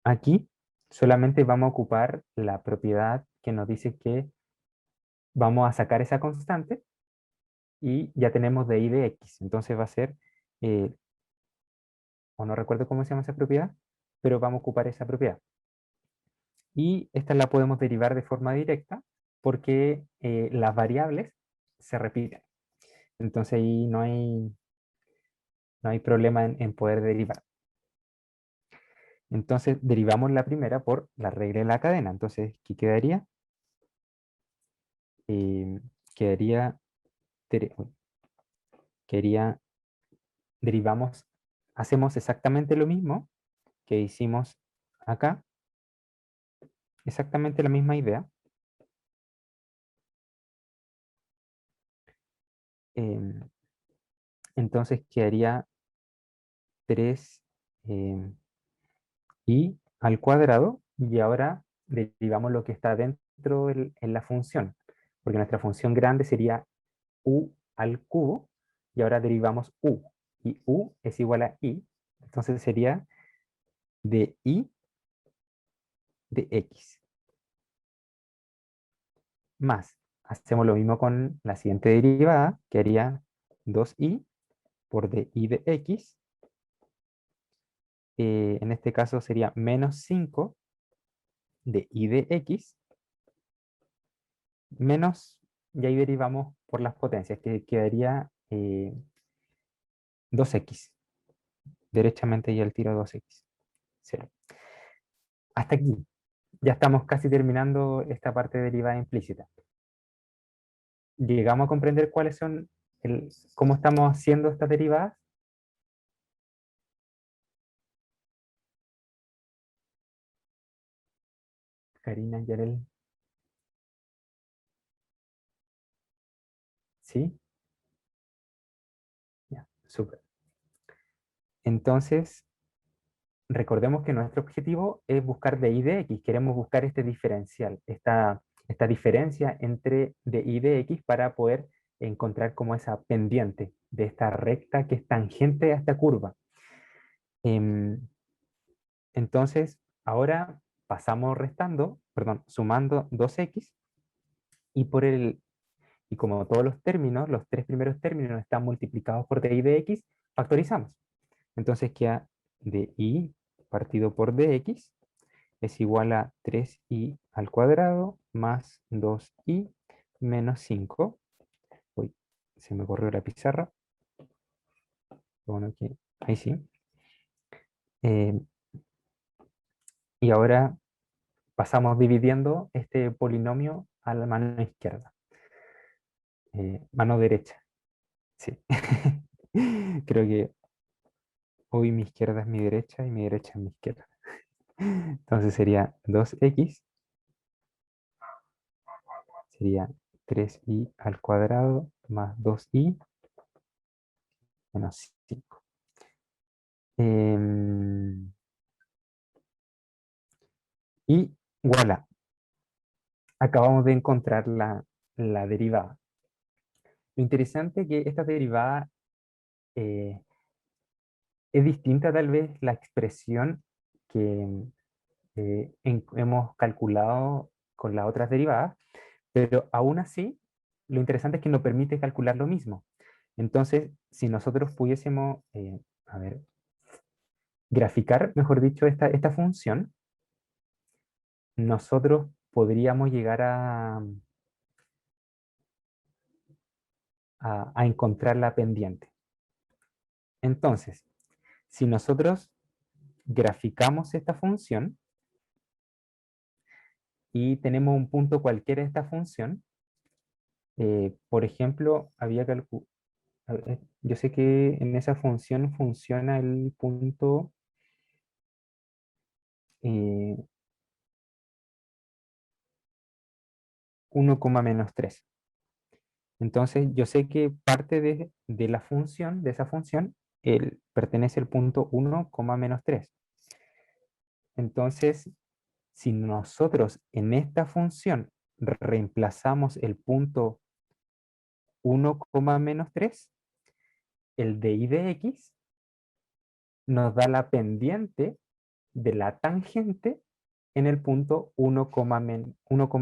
Aquí solamente vamos a ocupar la propiedad que nos dice que vamos a sacar esa constante y ya tenemos de y de x. Entonces va a ser, o no recuerdo cómo se llama esa propiedad, pero vamos a ocupar esa propiedad. Y esta la podemos derivar de forma directa porque las variables se repiten. Entonces ahí no hay problema en poder derivar. Entonces derivamos la primera por la regla de la cadena. Entonces, ¿qué quedaría? Eh, quedaría, quedaría, derivamos, hacemos exactamente lo mismo que hicimos acá. Exactamente la misma idea. Entonces quedaría 3 y al cuadrado, y ahora derivamos lo que está dentro en la función, porque nuestra función grande sería u al cubo, y ahora derivamos u, y u es igual a i, entonces sería de i de x. Más, hacemos lo mismo con la siguiente derivada, que haría 2i por de i de x, en este caso sería menos 5 de i de x, menos, y ahí derivamos por las potencias, que quedaría 2x. Derechamente y al tiro 2x. 0. Hasta aquí. Ya estamos casi terminando esta parte de derivada implícita. ¿Llegamos a comprender cuáles son, cómo estamos haciendo estas derivadas? Karina, Yarel. ¿Sí? Ya, súper. Entonces, recordemos que nuestro objetivo es buscar de y de x. Queremos buscar este diferencial, esta diferencia entre de y de x para poder encontrar como esa pendiente de esta recta que es tangente a esta curva. Entonces, ahora pasamos restando, perdón, sumando 2x y y como todos los términos, los tres primeros términos están multiplicados por de y de x, factorizamos. Entonces queda de y partido por dx es igual a 3i al cuadrado más 2i menos 5. Uy, se me corrió la pizarra. Bueno, aquí, ahí sí. Eh, y ahora pasamos dividiendo este polinomio a la mano izquierda. Mano derecha. Sí. Creo que hoy mi izquierda es mi derecha y mi derecha es mi izquierda. Entonces sería 2x, sería 3i al cuadrado más 2i menos 5. Y voilà, acabamos de encontrar la derivada. Lo interesante es que esta derivada eh, es distinta tal vez la expresión que hemos calculado con las otras derivadas, pero aún así, lo interesante es que nos permite calcular lo mismo. Entonces, si nosotros pudiésemos, a ver, graficar, mejor dicho, esta función, nosotros podríamos llegar a encontrar la pendiente. Entonces, si nosotros graficamos esta función y tenemos un punto cualquiera de esta función, por ejemplo, yo sé que en esa función funciona el punto 1, menos 3. Entonces, yo sé que parte de la función, de esa función, pertenece al punto 1, menos 3. Entonces, si nosotros en esta función reemplazamos el punto 1, menos 3, el dy de x nos da la pendiente de la tangente en el punto 1,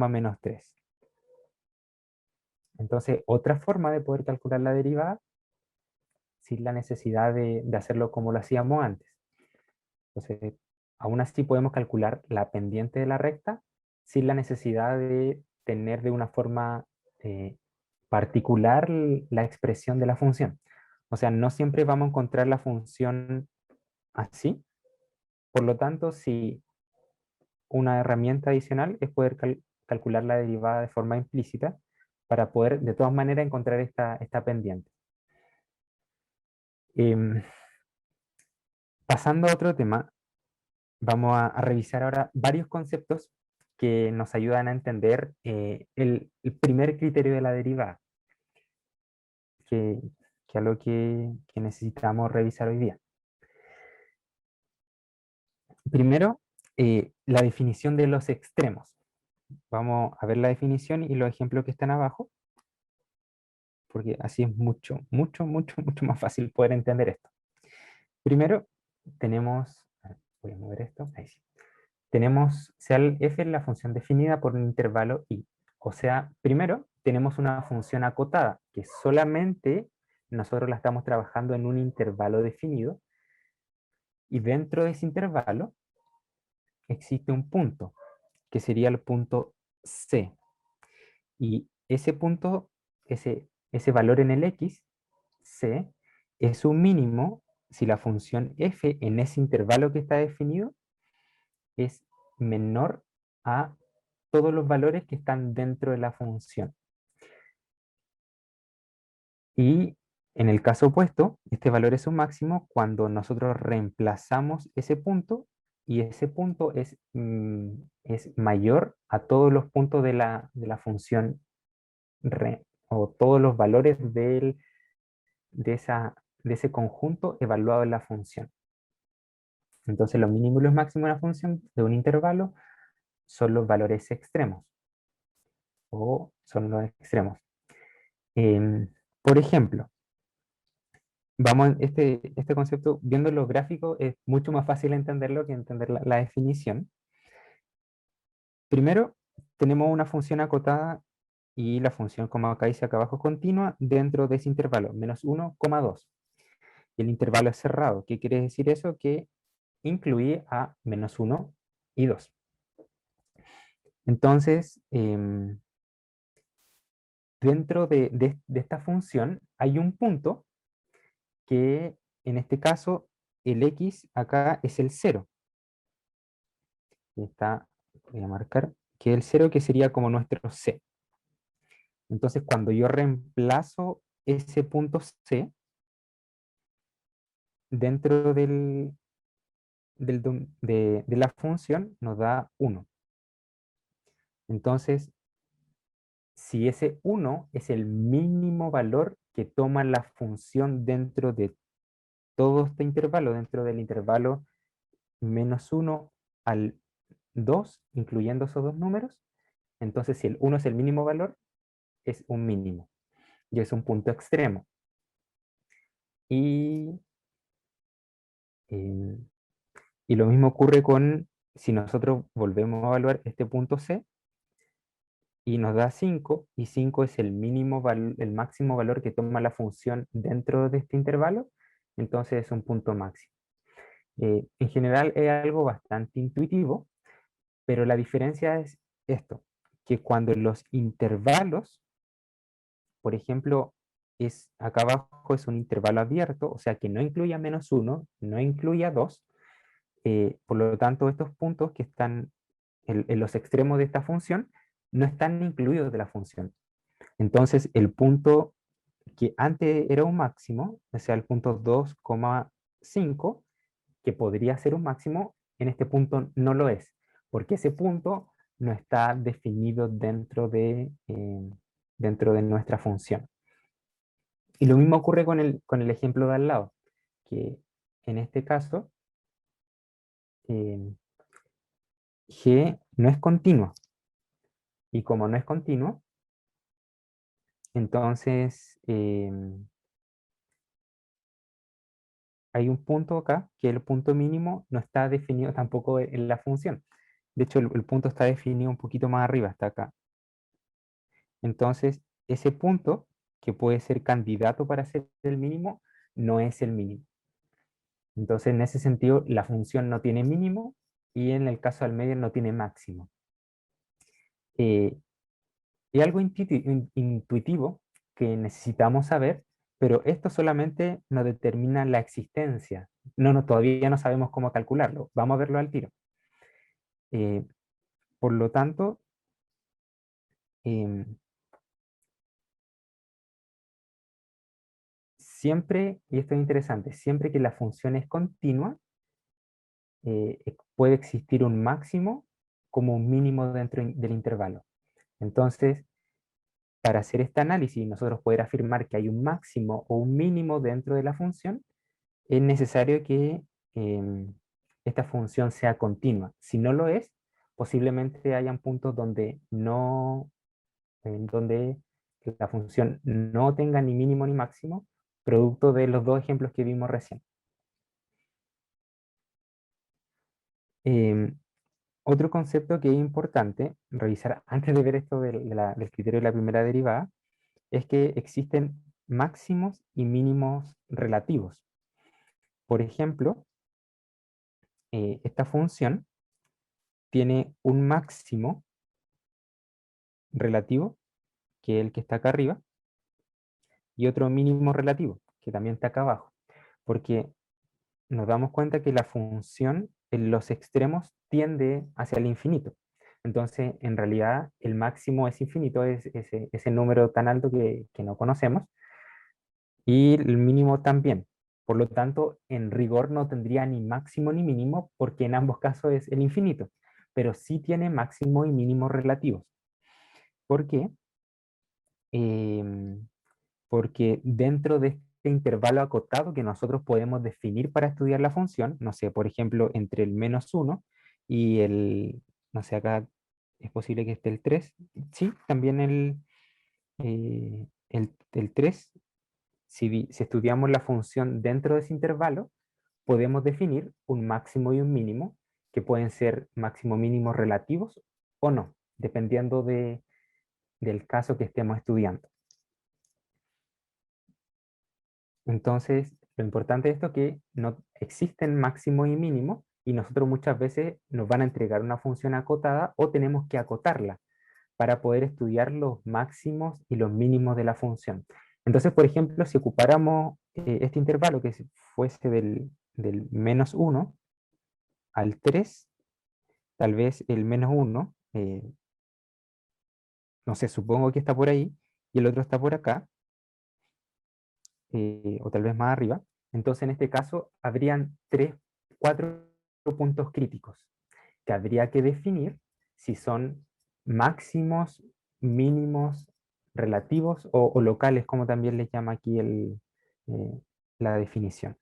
menos 3. Entonces, otra forma de poder calcular la derivada sin la necesidad de hacerlo como lo hacíamos antes. Entonces, aún así podemos calcular la pendiente de la recta sin la necesidad de tener de una forma particular la expresión de la función. O sea, no siempre vamos a encontrar la función así. Por lo tanto, si una herramienta adicional es poder calcular la derivada de forma implícita para poder de todas maneras encontrar esta pendiente. Pasando a otro tema, vamos a revisar ahora varios conceptos que nos ayudan a entender el primer criterio de la derivada, que es lo que necesitamos revisar hoy día. Primero, la definición de los extremos. Vamos a ver la definición y los ejemplos que están abajo, porque así es mucho más fácil poder entender esto. Primero, tenemos, voy a mover esto, ahí sí. Tenemos CAL f es la función definida por un intervalo i. O sea, primero tenemos una función acotada, que solamente nosotros la estamos trabajando en un intervalo definido, y dentro de ese intervalo existe un punto, que sería el punto C. Y ese punto, ese valor en el x, C, es un mínimo si la función f en ese intervalo que está definido es menor a todos los valores que están dentro de la función. Y en el caso opuesto, este valor es un máximo cuando nosotros reemplazamos ese punto y ese punto es mayor a todos los puntos de la función o todos los valores de ese conjunto evaluado en la función. Entonces los mínimos y los máximos de la función de un intervalo son los valores extremos o son los extremos. Por ejemplo, vamos, este concepto, viendo los gráficos, es mucho más fácil entenderlo que entender la definición. Primero, tenemos una función acotada y la función, como acá dice acá abajo, continua dentro de ese intervalo, menos 1, 2. Y el intervalo es cerrado. ¿Qué quiere decir eso? Que incluye a menos 1 y 2. Entonces, dentro de esta función hay un punto que en este caso el x acá es el 0. Está, voy a marcar, que es el 0 que sería como nuestro c. Entonces cuando yo reemplazo ese punto c dentro de la función nos da 1. Entonces, si ese 1 es el mínimo valor que toma la función dentro de todo este intervalo, dentro del intervalo menos 1 al 2, incluyendo esos dos números, entonces si el 1 es el mínimo valor, es un mínimo y es un punto extremo. Y, eh, y lo mismo ocurre con, si nosotros volvemos a evaluar este punto C, y nos da 5, y 5 es el el máximo valor que toma la función dentro de este intervalo, entonces es un punto máximo. En general es algo bastante intuitivo, pero la diferencia es esto, que cuando los intervalos, por ejemplo, acá abajo es un intervalo abierto, o sea que no incluye a menos 1, no incluye a 2, por lo tanto estos puntos que están en los extremos de esta función no están incluidos de la función. Entonces el punto que antes era un máximo, o sea el punto 2,5, que podría ser un máximo, en este punto no lo es, porque ese punto no está definido dentro de nuestra función. Y lo mismo ocurre con el ejemplo de al lado, que en este caso G no es continua. Y como no es continuo, entonces hay un punto acá, que el punto mínimo no está definido tampoco en la función. De hecho, el punto está definido un poquito más arriba, está acá. Entonces, ese punto, que puede ser candidato para ser el mínimo, no es el mínimo. Entonces, en ese sentido, la función no tiene mínimo y en el caso del medio no tiene máximo. Y algo intuitivo que necesitamos saber, pero esto solamente nos determina la existencia. Todavía no sabemos cómo calcularlo. Vamos a verlo al tiro. Por lo tanto, em, siempre, y esto es interesante, siempre que la función es continua, puede existir un máximo como un mínimo dentro del intervalo. Entonces, para hacer este análisis y nosotros poder afirmar que hay un máximo o un mínimo dentro de la función, es necesario que esta función sea continua. Si no lo es, posiblemente hayan puntos donde en donde la función no tenga ni mínimo ni máximo, producto de los dos ejemplos que vimos recién. Em, Otro concepto que es importante revisar antes de ver esto del criterio de la primera derivada es que existen máximos y mínimos relativos. Por ejemplo, esta función tiene un máximo relativo, que es el que está acá arriba, y otro mínimo relativo, que también está acá abajo, porque nos damos cuenta que la función en los extremos tiende hacia el infinito. Entonces, en realidad, el máximo es infinito, es ese número tan alto que no conocemos, y el mínimo también. Por lo tanto, en rigor no tendría ni máximo ni mínimo, porque en ambos casos es el infinito, pero sí tiene máximo y mínimo relativos. ¿Por qué? Em, Porque dentro de este intervalo acotado que nosotros podemos definir para estudiar la función, no sé, por ejemplo, entre el -1 y no sé, acá es posible que esté el 3, sí, también el 3, si estudiamos la función dentro de ese intervalo, podemos definir un máximo y un mínimo, que pueden ser máximo mínimo relativos o no, dependiendo del caso que estemos estudiando. Entonces, lo importante de esto es que no existen máximo y mínimo, y nosotros muchas veces nos van a entregar una función acotada o tenemos que acotarla para poder estudiar los máximos y los mínimos de la función. Entonces, por ejemplo, si ocupáramos este intervalo que fuese del -1 al 3, tal vez el -1, no sé, supongo que está por ahí, y el otro está por acá, o tal vez más arriba. Entonces, en este caso, habrían 4 puntos críticos que habría que definir si son máximos, mínimos, relativos o locales, como también les llama aquí la definición.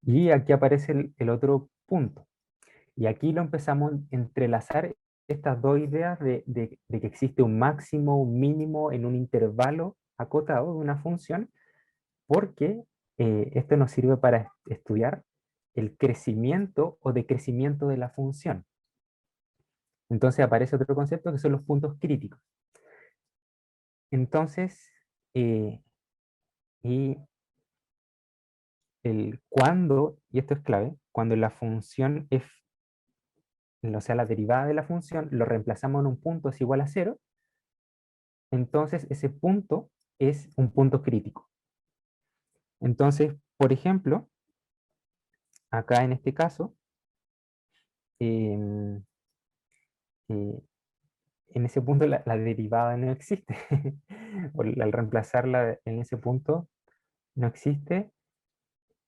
Y aquí aparece el otro punto. Y aquí lo empezamos a entrelazar estas dos ideas de que existe un máximo, un mínimo en un intervalo acotado de una función, porque esto nos sirve para estudiar el crecimiento o decrecimiento de la función. Entonces aparece otro concepto que son los puntos críticos. Entonces, y el cuando, y esto es clave, cuando la función f, o sea, la derivada de la función, lo reemplazamos en un punto es igual a 0, entonces ese punto es un punto crítico. Entonces, por ejemplo, acá en este caso, em, eh, en ese punto la derivada no existe. Al reemplazarla en ese punto no existe,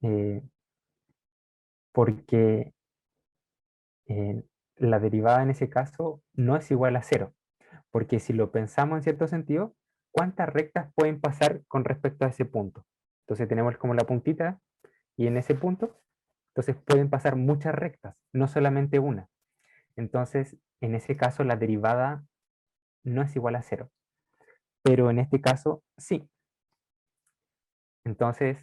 eh, porque la derivada en ese caso no es igual a 0. Porque si lo pensamos en cierto sentido, ¿cuántas rectas pueden pasar con respecto a ese punto? Entonces tenemos como la puntita y en ese punto, entonces pueden pasar muchas rectas, no solamente una. Entonces, en ese caso la derivada no es igual a 0. Pero en este caso, sí. Entonces,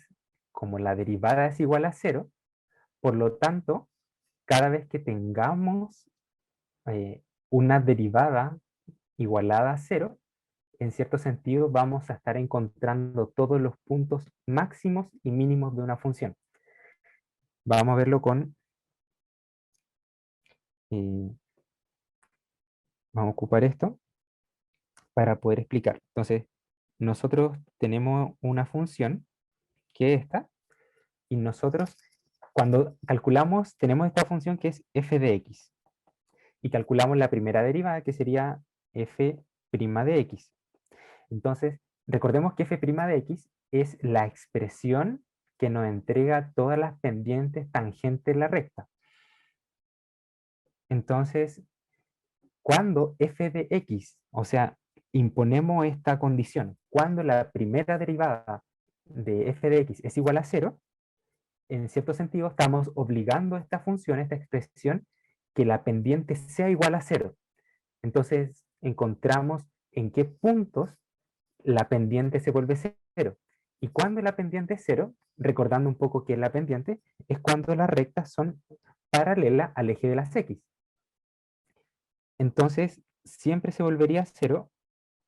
como la derivada es igual a 0, por lo tanto, cada vez que tengamos una derivada igualada a 0, en cierto sentido vamos a estar encontrando todos los puntos máximos y mínimos de una función. Vamos a verlo con... vamos a ocupar esto para poder explicar. Entonces, nosotros tenemos una función que es esta, y nosotros cuando calculamos, tenemos esta función que es f de x, y calculamos la primera derivada que sería f' de x. Entonces, recordemos que f' de x es la expresión que nos entrega todas las pendientes tangentes de la recta. Entonces, cuando f de x, o sea, imponemos esta condición, cuando la primera derivada de f de x es igual a 0, en cierto sentido estamos obligando a esta función, esta expresión, que la pendiente sea igual a 0. Entonces, encontramos en qué puntos la pendiente se vuelve 0. Y cuando la pendiente es 0, recordando un poco qué es la pendiente, es cuando las rectas son paralelas al eje de las x. Entonces, siempre se volvería 0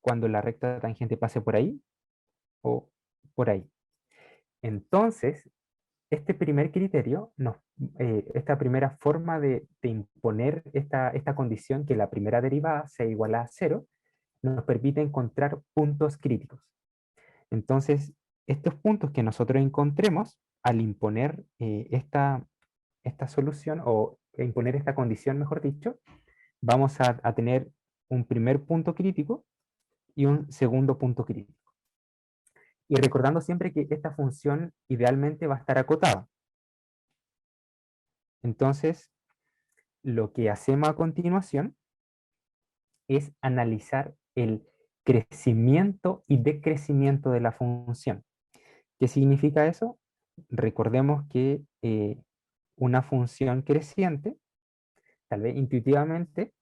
cuando la recta tangente pase por ahí o por ahí. Entonces, este primer criterio, esta primera forma de imponer esta condición, que la primera derivada sea igual a 0, nos permite encontrar puntos críticos. Entonces, estos puntos que nosotros encontremos, al imponer esta solución, o imponer esta condición, mejor dicho, vamos a tener un primer punto crítico y un segundo punto crítico. Y recordando siempre que esta función idealmente va a estar acotada. Entonces, lo que hacemos a continuación es analizar el crecimiento y decrecimiento de la función. ¿Qué significa eso? Recordemos que una función creciente, tal vez intuitivamente,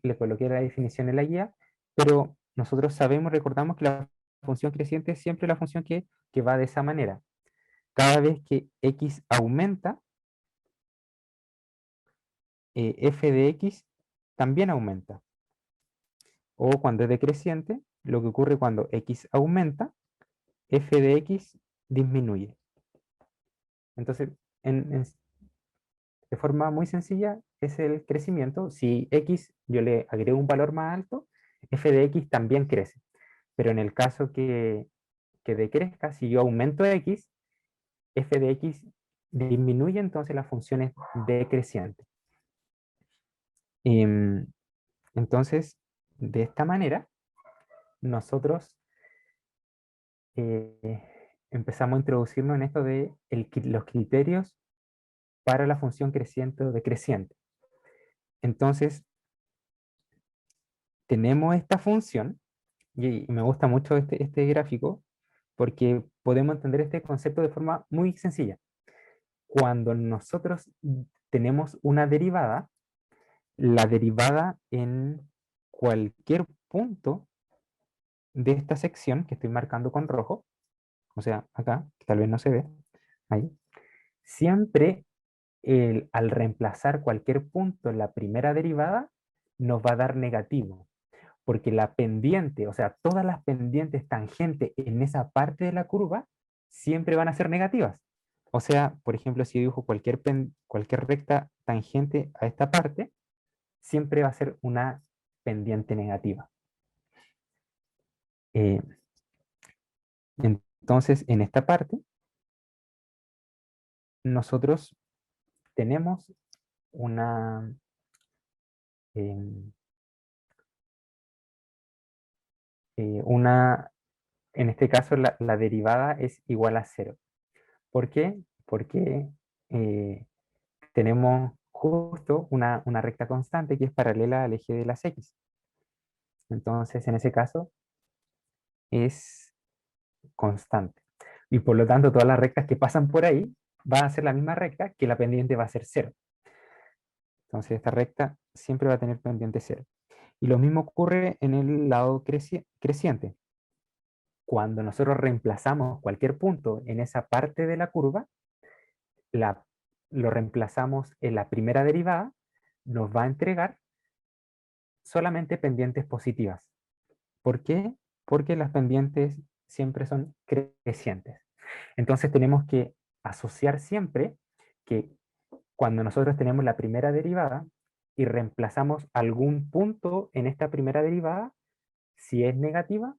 le coloqué la definición en la guía, pero nosotros sabemos, recordamos que la función creciente es siempre la función que va de esa manera. Cada vez que x aumenta, f de x también aumenta. O cuando es decreciente, lo que ocurre cuando x aumenta, f de x disminuye. Entonces, de forma muy sencilla, es el crecimiento. Si x yo le agrego un valor más alto, f de x también crece. Pero en el caso que decrezca, si yo aumento x, f de x disminuye, entonces la función es decreciente. Entonces, de esta manera, nosotros empezamos a introducirnos en esto de los criterios para la función creciente o decreciente. Entonces, tenemos esta función, y me gusta mucho este gráfico, porque podemos entender este concepto de forma muy sencilla. Cuando nosotros tenemos una derivada, la derivada en cualquier punto de esta sección que estoy marcando con rojo, o sea, acá, que tal vez no se ve, ahí, siempre al reemplazar cualquier punto en la primera derivada, nos va a dar negativo, porque la pendiente, o sea, todas las pendientes tangentes en esa parte de la curva, siempre van a ser negativas. O sea, por ejemplo, si dibujo cualquier recta tangente a esta parte, siempre va a ser una pendiente negativa. Eh, entonces, en esta parte, nosotros tenemos una, em, en este caso la derivada es igual a 0. ¿Por qué? Porque tenemos justo una recta constante que es paralela al eje de las x. Entonces, en ese caso, es constante. Y por lo tanto, todas las rectas que pasan por ahí van a ser la misma recta, que la pendiente va a ser 0. Entonces esta recta siempre va a tener pendiente cero. Y lo mismo ocurre en el lado creciente. Cuando nosotros reemplazamos cualquier punto en esa parte de la curva, la, lo reemplazamos en la primera derivada, nos va a entregar solamente pendientes positivas. ¿Por qué? Porque las pendientes siempre son crecientes. Entonces tenemos que asociar siempre que cuando nosotros tenemos la primera derivada y reemplazamos algún punto en esta primera derivada, si es negativa,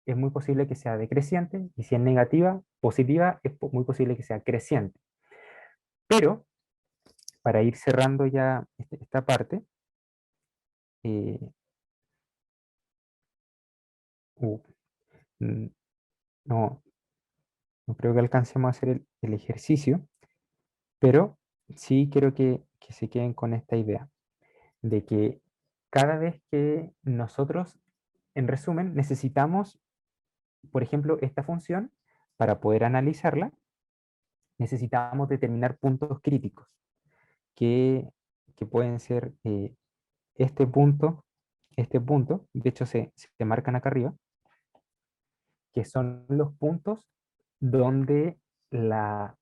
es muy posible que sea decreciente, y si es negativa, positiva, es muy posible que sea creciente. Pero, para ir cerrando ya esta parte, eh, uh, mm, no, no creo que alcancemos a hacer el ejercicio, pero sí quiero que se queden con esta idea, de que cada vez que nosotros, en resumen, necesitamos, por ejemplo, esta función, para poder analizarla, necesitamos determinar puntos críticos, que, que pueden ser este punto, de hecho se marcan acá arriba, que son los puntos donde la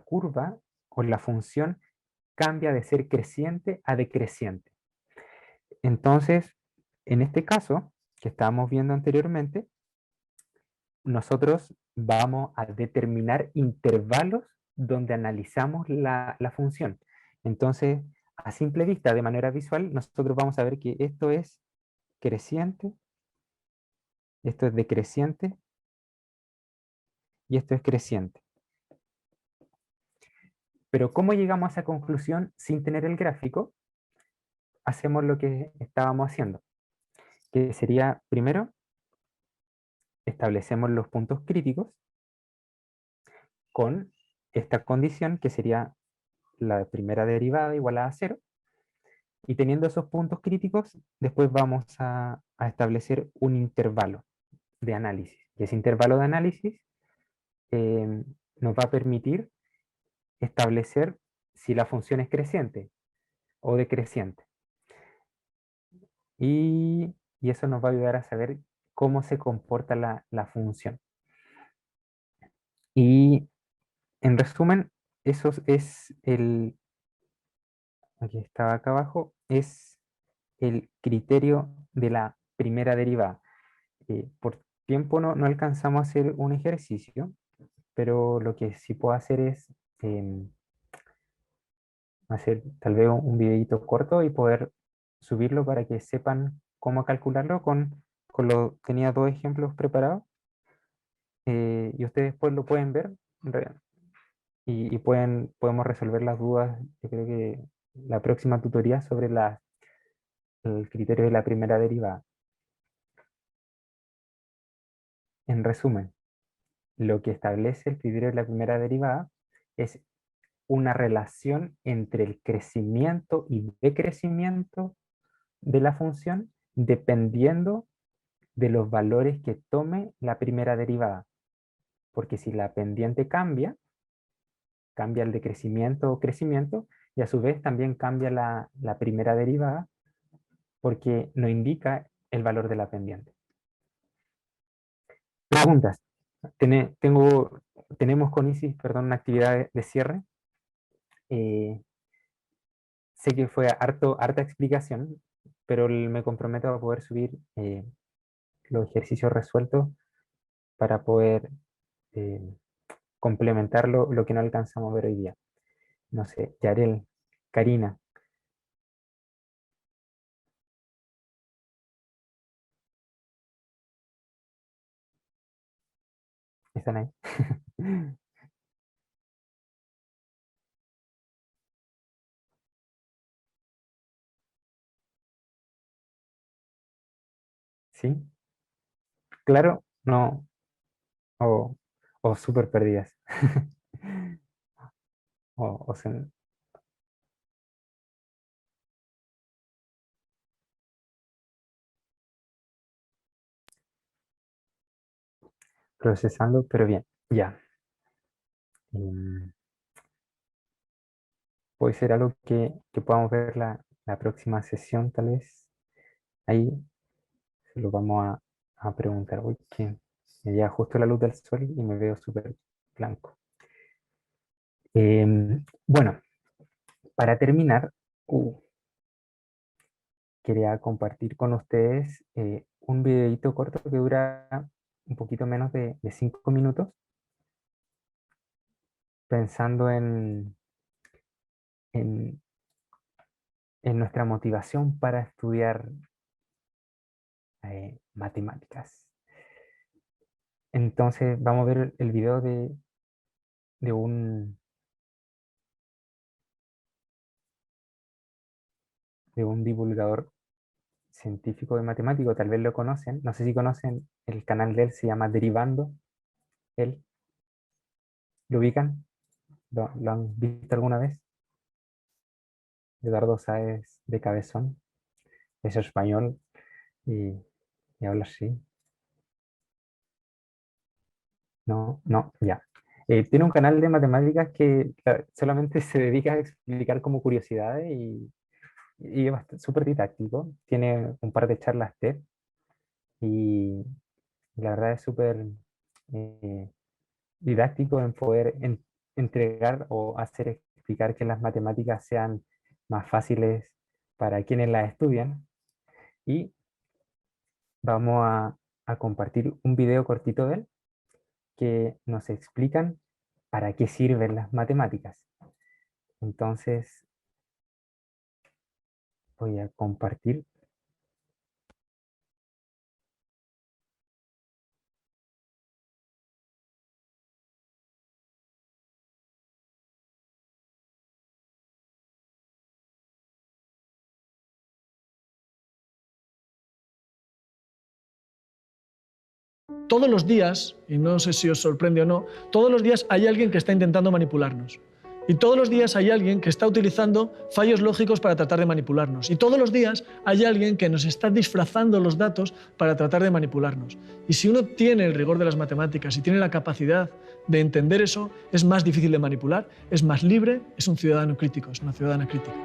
curva o la función cambia de ser creciente a decreciente. Entonces, en este caso, que estábamos viendo anteriormente, nosotros vamos a determinar intervalos donde analizamos la función. Entonces, a simple vista, de manera visual, nosotros vamos a ver que esto es creciente, esto es decreciente y esto es creciente. Pero ¿cómo llegamos a esa conclusión sin tener el gráfico? Hacemos lo que estábamos haciendo, que sería, primero, establecemos los puntos críticos con esta condición, que sería la primera derivada igual a cero, y teniendo esos puntos críticos, después vamos a establecer un intervalo de análisis. Y ese intervalo de análisis nos va a permitir establecer si la función es creciente o decreciente. Y eso nos va a ayudar a saber cómo se comporta la función. Y en resumen, eso es aquí estaba acá abajo, es el criterio de la primera derivada. Por tiempo no alcanzamos a hacer un ejercicio, pero lo que sí puedo hacer es hacer tal vez un videito corto y poder subirlo para que sepan cómo calcularlo tenía dos ejemplos preparados, y ustedes después lo pueden ver y podemos resolver las dudas. Yo creo que la próxima tutoría sobre el criterio de la primera derivada. En resumen, lo que establece el criterio de la primera derivada es una relación entre el crecimiento y decrecimiento de la función dependiendo de los valores que tome la primera derivada. Porque si la pendiente cambia el decrecimiento o crecimiento, y a su vez también cambia la primera derivada porque no indica el valor de la pendiente. Preguntas. Tenemos con Isis, perdón, una actividad de cierre. Sé que fue harta explicación, pero me comprometo a poder subir los ejercicios resueltos para poder eh, complementar lo que no alcanzamos a ver hoy día. No sé, Yarel, Karina, ¿están ahí? ¿Sí? Claro, no, o, o súper perdidas. O procesando, pero bien, ya. Em, puede ser algo que podamos ver la próxima sesión, tal vez. Ahí se lo vamos a preguntar. Uy, que me llega justo la luz del sol y me veo súper blanco. Bueno, para terminar, quería compartir con ustedes un videito corto que dura un poquito menos de 5 minutos, pensando en, en nuestra motivación para estudiar matemáticas. Entonces vamos a ver el video de un divulgador científico de matemático, tal vez lo conocen, no sé si conocen el canal de él, se llama Derivando, él, ¿lo ubican? ¿Lo han visto alguna vez? Eduardo Sáez de Cabezón, es español y habla así. No, no, ya. Tiene un canal de matemáticas que solamente se dedica a explicar como curiosidades y es súper didáctico. Tiene un par de charlas TED y la verdad es súper eh, didáctico en poder entregar o hacer explicar que las matemáticas sean más fáciles para quienes las estudian. Y vamos a compartir un video cortito de él que nos explican para qué sirven las matemáticas. Entonces, voy a compartir. Todos los días, y no sé si os sorprende o no, todos los días hay alguien que está intentando manipularnos. Y todos los días hay alguien que está utilizando fallos lógicos para tratar de manipularnos. Y todos los días hay alguien que nos está disfrazando los datos para tratar de manipularnos. Y si uno tiene el rigor de las matemáticas y tiene la capacidad de entender eso, es más difícil de manipular, es más libre, es un ciudadano crítico, es una ciudadana crítica.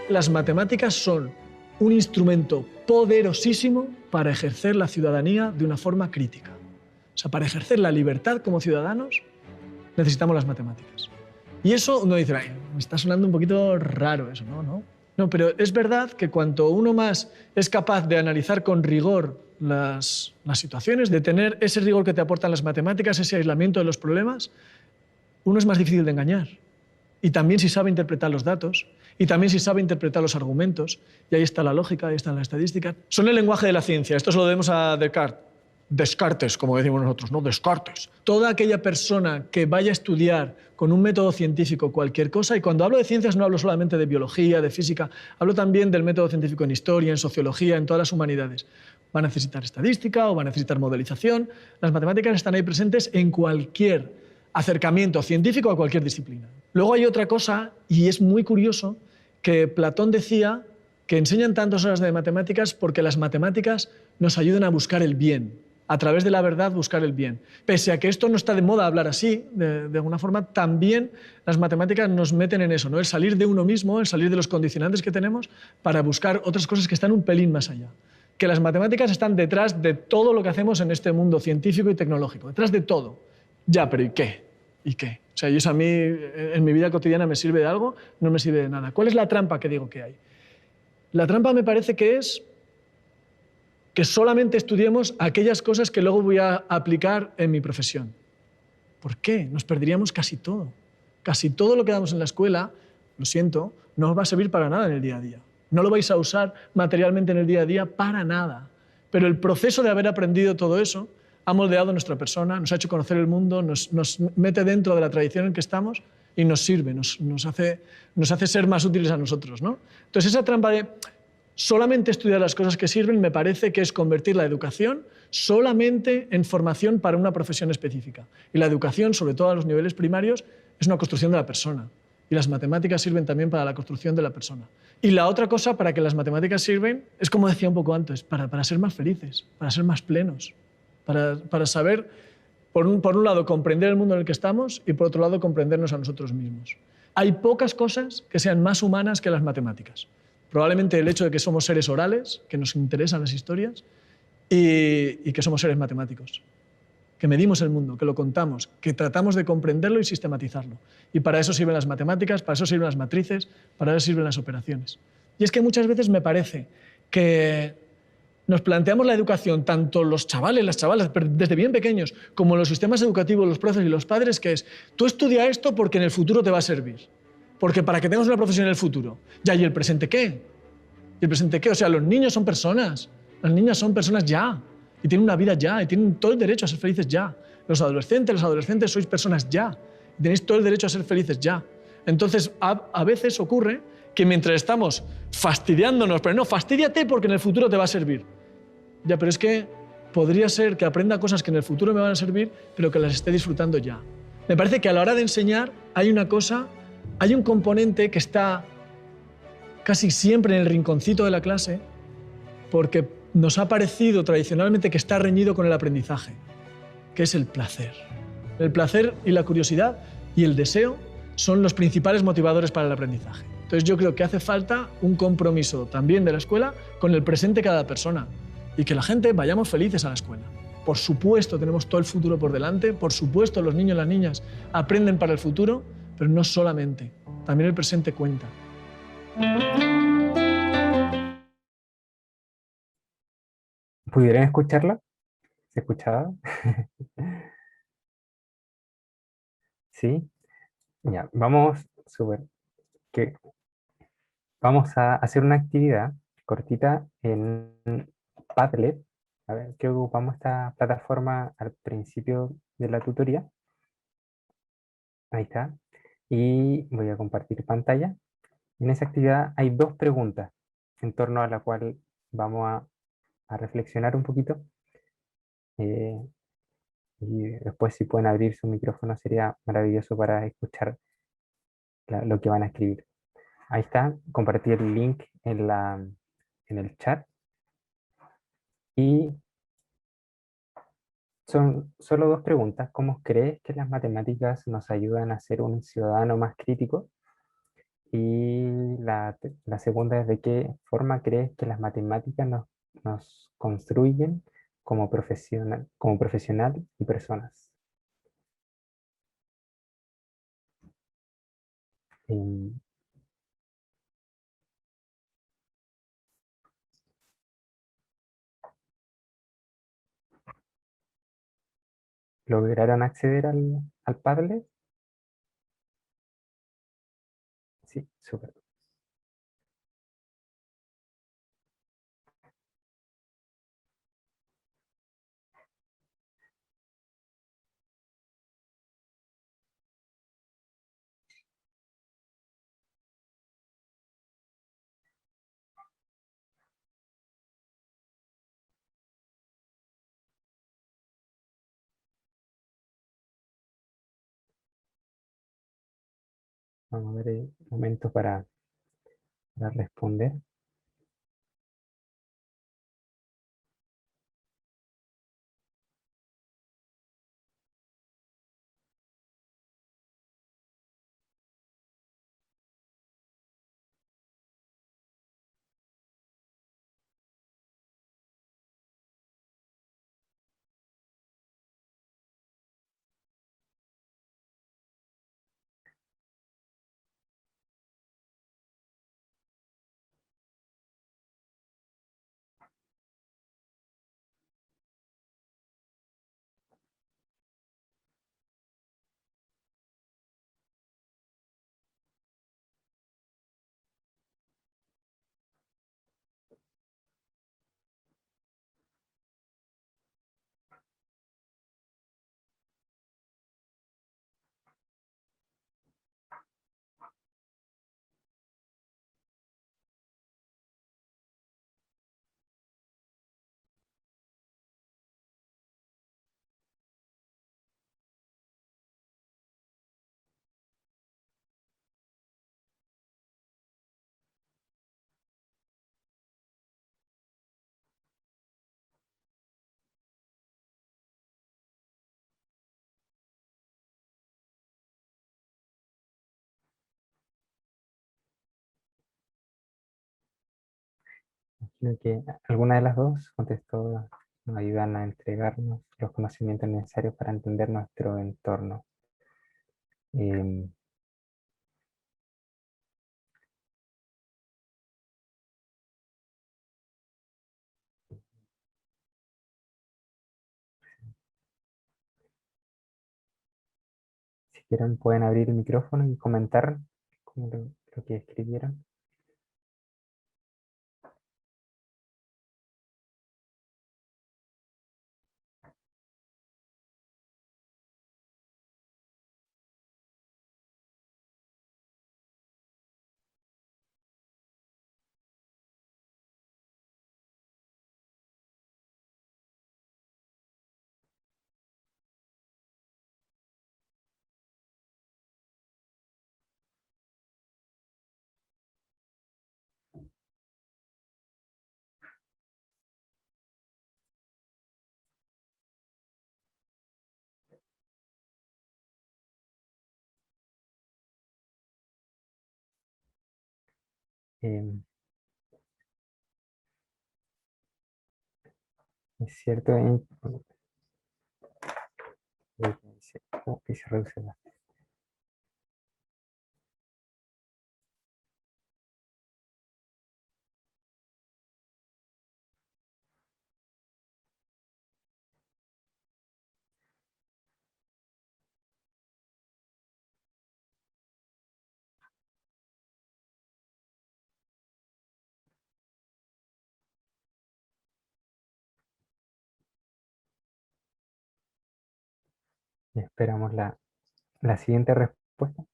Las matemáticas son un instrumento poderosísimo para ejercer la ciudadanía de una forma crítica. O sea, para ejercer la libertad como ciudadanos necesitamos las matemáticas. Y eso uno dice, ay, me está sonando un poquito raro eso, ¿no? No, pero es verdad que cuanto uno más es capaz de analizar con rigor las situaciones, de tener ese rigor que te aportan las matemáticas, ese aislamiento de los problemas, uno es más difícil de engañar. Y también si sabe interpretar los datos, y también si sabe interpretar los argumentos, y ahí está la lógica, ahí está la estadística. Son el lenguaje de la ciencia, esto se lo debemos a Descartes, como decimos nosotros, ¿no? Descartes. Toda aquella persona que vaya a estudiar con un método científico cualquier cosa, y cuando hablo de ciencias no hablo solamente de biología, de física, hablo también del método científico en historia, en sociología, en todas las humanidades. Va a necesitar estadística o va a necesitar modelización. Las matemáticas están ahí presentes en cualquier acercamiento científico a cualquier disciplina. Luego hay otra cosa, y es muy curioso, que Platón decía que enseñan tantas horas de matemáticas porque las matemáticas nos ayudan a buscar el bien, a través de la verdad buscar el bien. Pese a que esto no está de moda hablar así, de alguna forma, también las matemáticas nos meten en eso, ¿no? El salir de uno mismo, el salir de los condicionantes que tenemos para buscar otras cosas que están un pelín más allá. Que las matemáticas están detrás de todo lo que hacemos en este mundo científico y tecnológico, detrás de todo. Ya, pero ¿y qué? ¿Y qué? O sea, eso a mí en mi vida cotidiana me sirve de algo, no me sirve de nada. ¿Cuál es la trampa que digo que hay? La trampa me parece que es que solamente estudiemos aquellas cosas que luego voy a aplicar en mi profesión. ¿Por qué? Nos perderíamos casi todo. Casi todo lo que damos en la escuela, lo siento, no os va a servir para nada en el día a día. No lo vais a usar materialmente en el día a día para nada. Pero el proceso de haber aprendido todo eso ha moldeado nuestra persona, nos ha hecho conocer el mundo, nos mete dentro de la tradición en que estamos y nos sirve, nos hace ser más útiles a nosotros, ¿no? Entonces esa trampa de solamente estudiar las cosas que sirven me parece que es convertir la educación solamente en formación para una profesión específica. Y la educación, sobre todo a los niveles primarios, es una construcción de la persona. Y las matemáticas sirven también para la construcción de la persona. Y la otra cosa para que las matemáticas sirven es, como decía un poco antes, para ser más felices, para ser más plenos, para saber por un lado, comprender el mundo en el que estamos y, por otro lado, comprendernos a nosotros mismos. Hay pocas cosas que sean más humanas que las matemáticas. Probablemente el hecho de que somos seres orales, que nos interesan las historias, y que somos seres matemáticos, que medimos el mundo, que lo contamos, que tratamos de comprenderlo y sistematizarlo. Y para eso sirven las matemáticas, para eso sirven las matrices, para eso sirven las operaciones. Y es que muchas veces me parece que nos planteamos la educación, tanto los chavales, las chavalas, desde bien pequeños, como los sistemas educativos, los profes y los padres, que es, tú estudia esto porque en el futuro te va a servir. Porque para que tengas una profesión en el futuro. Ya, ¿y el presente qué? ¿Y el presente qué? O sea, los niños son personas. Las niñas son personas ya. Y tienen una vida ya. Y tienen todo el derecho a ser felices ya. Los adolescentes sois personas ya. Y tenéis todo el derecho a ser felices ya. Entonces, a veces ocurre que mientras estamos fastidiándonos, pero no, fastídiate porque en el futuro te va a servir. Ya, pero es que podría ser que aprenda cosas que en el futuro me van a servir, pero que las esté disfrutando ya. Me parece que a la hora de enseñar hay una cosa, hay un componente que está casi siempre en el rinconcito de la clase, porque nos ha parecido tradicionalmente que está reñido con el aprendizaje, que es el placer. El placer y la curiosidad y el deseo son los principales motivadores para el aprendizaje. Entonces yo creo que hace falta un compromiso también de la escuela con el presente de cada persona y que la gente vayamos felices a la escuela. Por supuesto tenemos todo el futuro por delante, por supuesto los niños y las niñas aprenden para el futuro, pero no solamente, también el presente cuenta. ¿Pudieran escucharla? ¿Se escuchaba? Sí, ya, vamos, súper. Que vamos a hacer una actividad cortita en Padlet. A ver, que ocupamos esta plataforma al principio de la tutoría. Ahí está. Y voy a compartir pantalla. En esa actividad hay dos preguntas en torno a la cual vamos a reflexionar un poquito. Eh, y después si pueden abrir su micrófono sería maravilloso para escuchar lo que van a escribir. Ahí está, compartí el link en el chat. Y son solo dos preguntas. ¿Cómo crees que las matemáticas nos ayudan a ser un ciudadano más crítico? Y la segunda es de qué forma crees que las matemáticas nos construyen como profesional y personas. Em, ¿Lograron acceder al Padlet? Sí, súper. Vamos a ver un momento para responder. Creo que alguna de las dos contestó, nos ayudan a entregarnos los conocimientos necesarios para entender nuestro entorno. Em, si quieren pueden abrir el micrófono y comentar como lo que escribieron. Em, es cierto, que se reduce la- Esperamos la siguiente respuesta.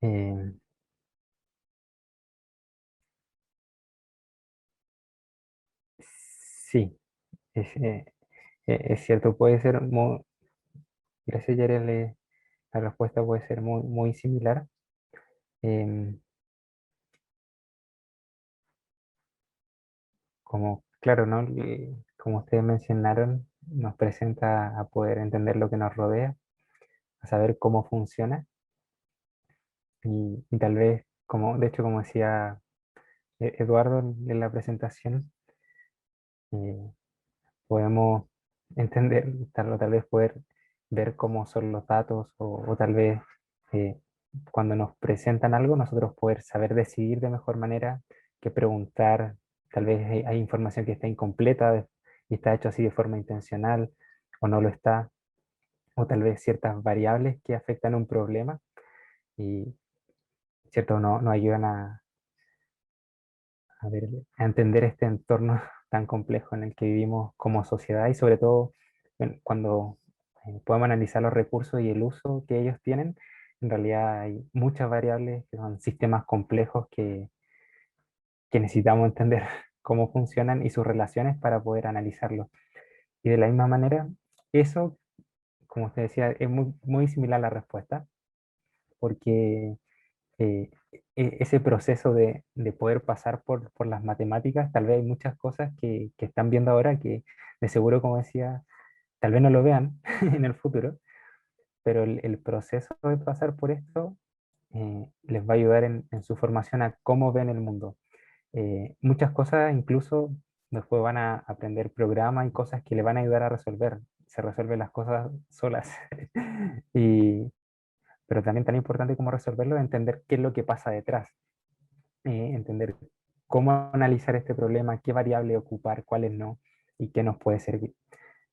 Em, sí, es, es cierto, puede ser muy, gracias Yarel, la respuesta puede ser muy, muy similar. Em, como, claro, ¿no? Como ustedes mencionaron, nos presenta a poder entender lo que nos rodea, a saber cómo funciona y tal vez, como, de hecho, como decía Eduardo en la presentación, eh, podemos entender, tal vez poder ver cómo son los datos o tal vez eh, cuando nos presentan algo, nosotros poder saber decidir de mejor manera que preguntar, tal vez hay información que está incompleta y está hecho así de forma intencional o no lo está, o tal vez ciertas variables que afectan un problema y, ¿cierto? No, nos ayudan a ver, a entender este entorno tan complejo en el que vivimos como sociedad y sobre todo cuando podemos analizar los recursos y el uso que ellos tienen, en realidad hay muchas variables que son sistemas complejos que necesitamos entender cómo funcionan y sus relaciones para poder analizarlos. Y de la misma manera, eso, como usted decía, es muy, muy similar a la respuesta, porque ese proceso de poder pasar por las matemáticas, tal vez hay muchas cosas que están viendo ahora que de seguro, como decía, tal vez no lo vean en el futuro, pero el proceso de pasar por esto les va a ayudar en su formación a cómo ven el mundo. Muchas cosas incluso después van a aprender programas y cosas que le van a ayudar a resolver. Se resuelven las cosas solas. y, pero también tan importante como resolverlo es entender qué es lo que pasa detrás, entender cómo analizar este problema, qué variable ocupar, cuáles no, y qué nos puede servir.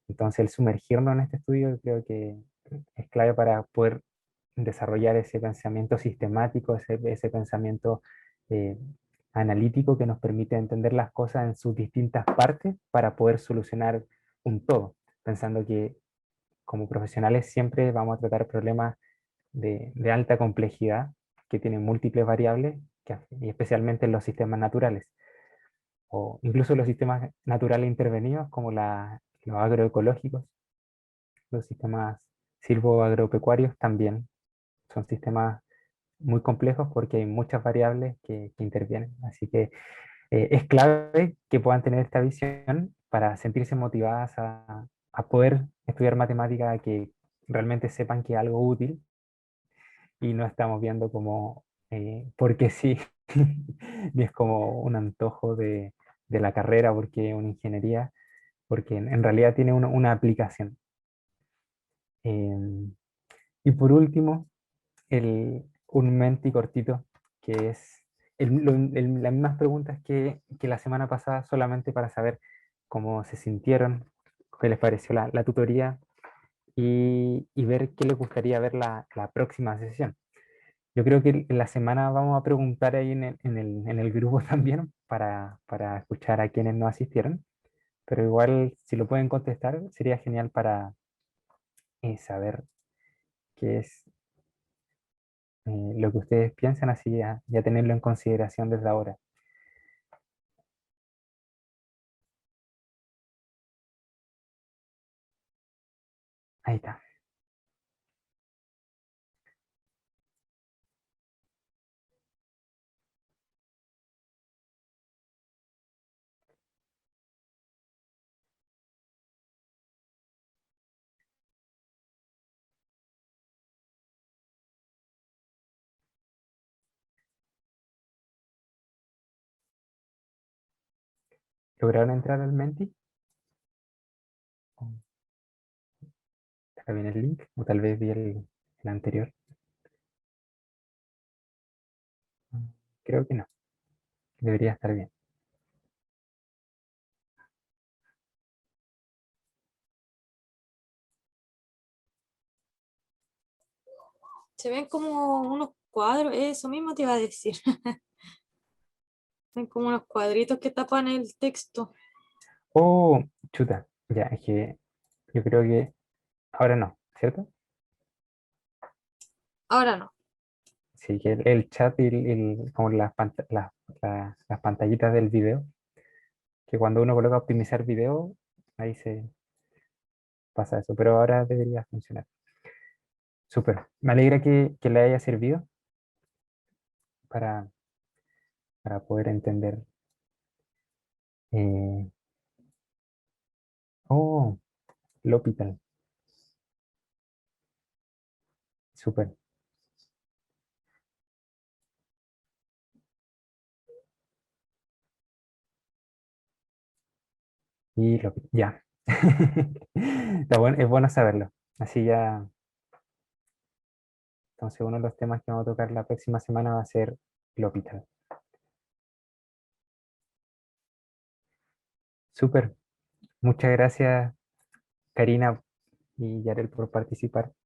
Entonces, el sumergirnos en este estudio yo creo que es clave para poder desarrollar ese pensamiento sistemático, ese pensamiento eh, analítico que nos permite entender las cosas en sus distintas partes para poder solucionar un todo, pensando que como profesionales siempre vamos a tratar problemas de alta complejidad que tienen múltiples variables, y especialmente en los sistemas naturales, o incluso los sistemas naturales intervenidos como los agroecológicos, los sistemas silvoagropecuarios también. Son sistemas muy complejos porque hay muchas variables que intervienen. Así que es clave que puedan tener esta visión para sentirse motivadas a poder estudiar matemática, que realmente sepan que es algo útil y no estamos viendo como porque sí, ni es como un antojo de la carrera porque es una ingeniería, porque en realidad tiene una aplicación. Em, y por último, un menti cortito, que es las mismas preguntas que la semana pasada, solamente para saber cómo se sintieron, qué les pareció la tutoría y ver qué les gustaría ver la próxima sesión. Yo creo que en la semana vamos a preguntar ahí en el grupo también para escuchar a quienes no asistieron, pero igual si lo pueden contestar sería genial para saber qué es lo que ustedes piensan, así ya tenerlo en consideración desde ahora. Ahí está. ¿Lograron entrar al Menti? ¿O ¿Está bien el link? O tal vez vi el anterior. Creo que no. Debería estar bien. Se ven como unos cuadros, eso mismo te iba a decir. Ven como unos cuadritos que tapan el texto. Oh, chuta. Ya, es que yo creo que ahora no, ¿cierto? Ahora no. Sí, que el chat y como las pantallitas del video, que cuando uno coloca optimizar video, ahí se pasa eso, pero ahora debería funcionar. Súper. Me alegra que le haya servido para, para poder entender. eh, oh, L'Hopital. Súper. Y ya. Está bueno, es bueno saberlo. Así ya, entonces uno de los temas que vamos a tocar la próxima semana va a ser L'Hopital. Súper. Muchas gracias, Karina y Yarel, por participar.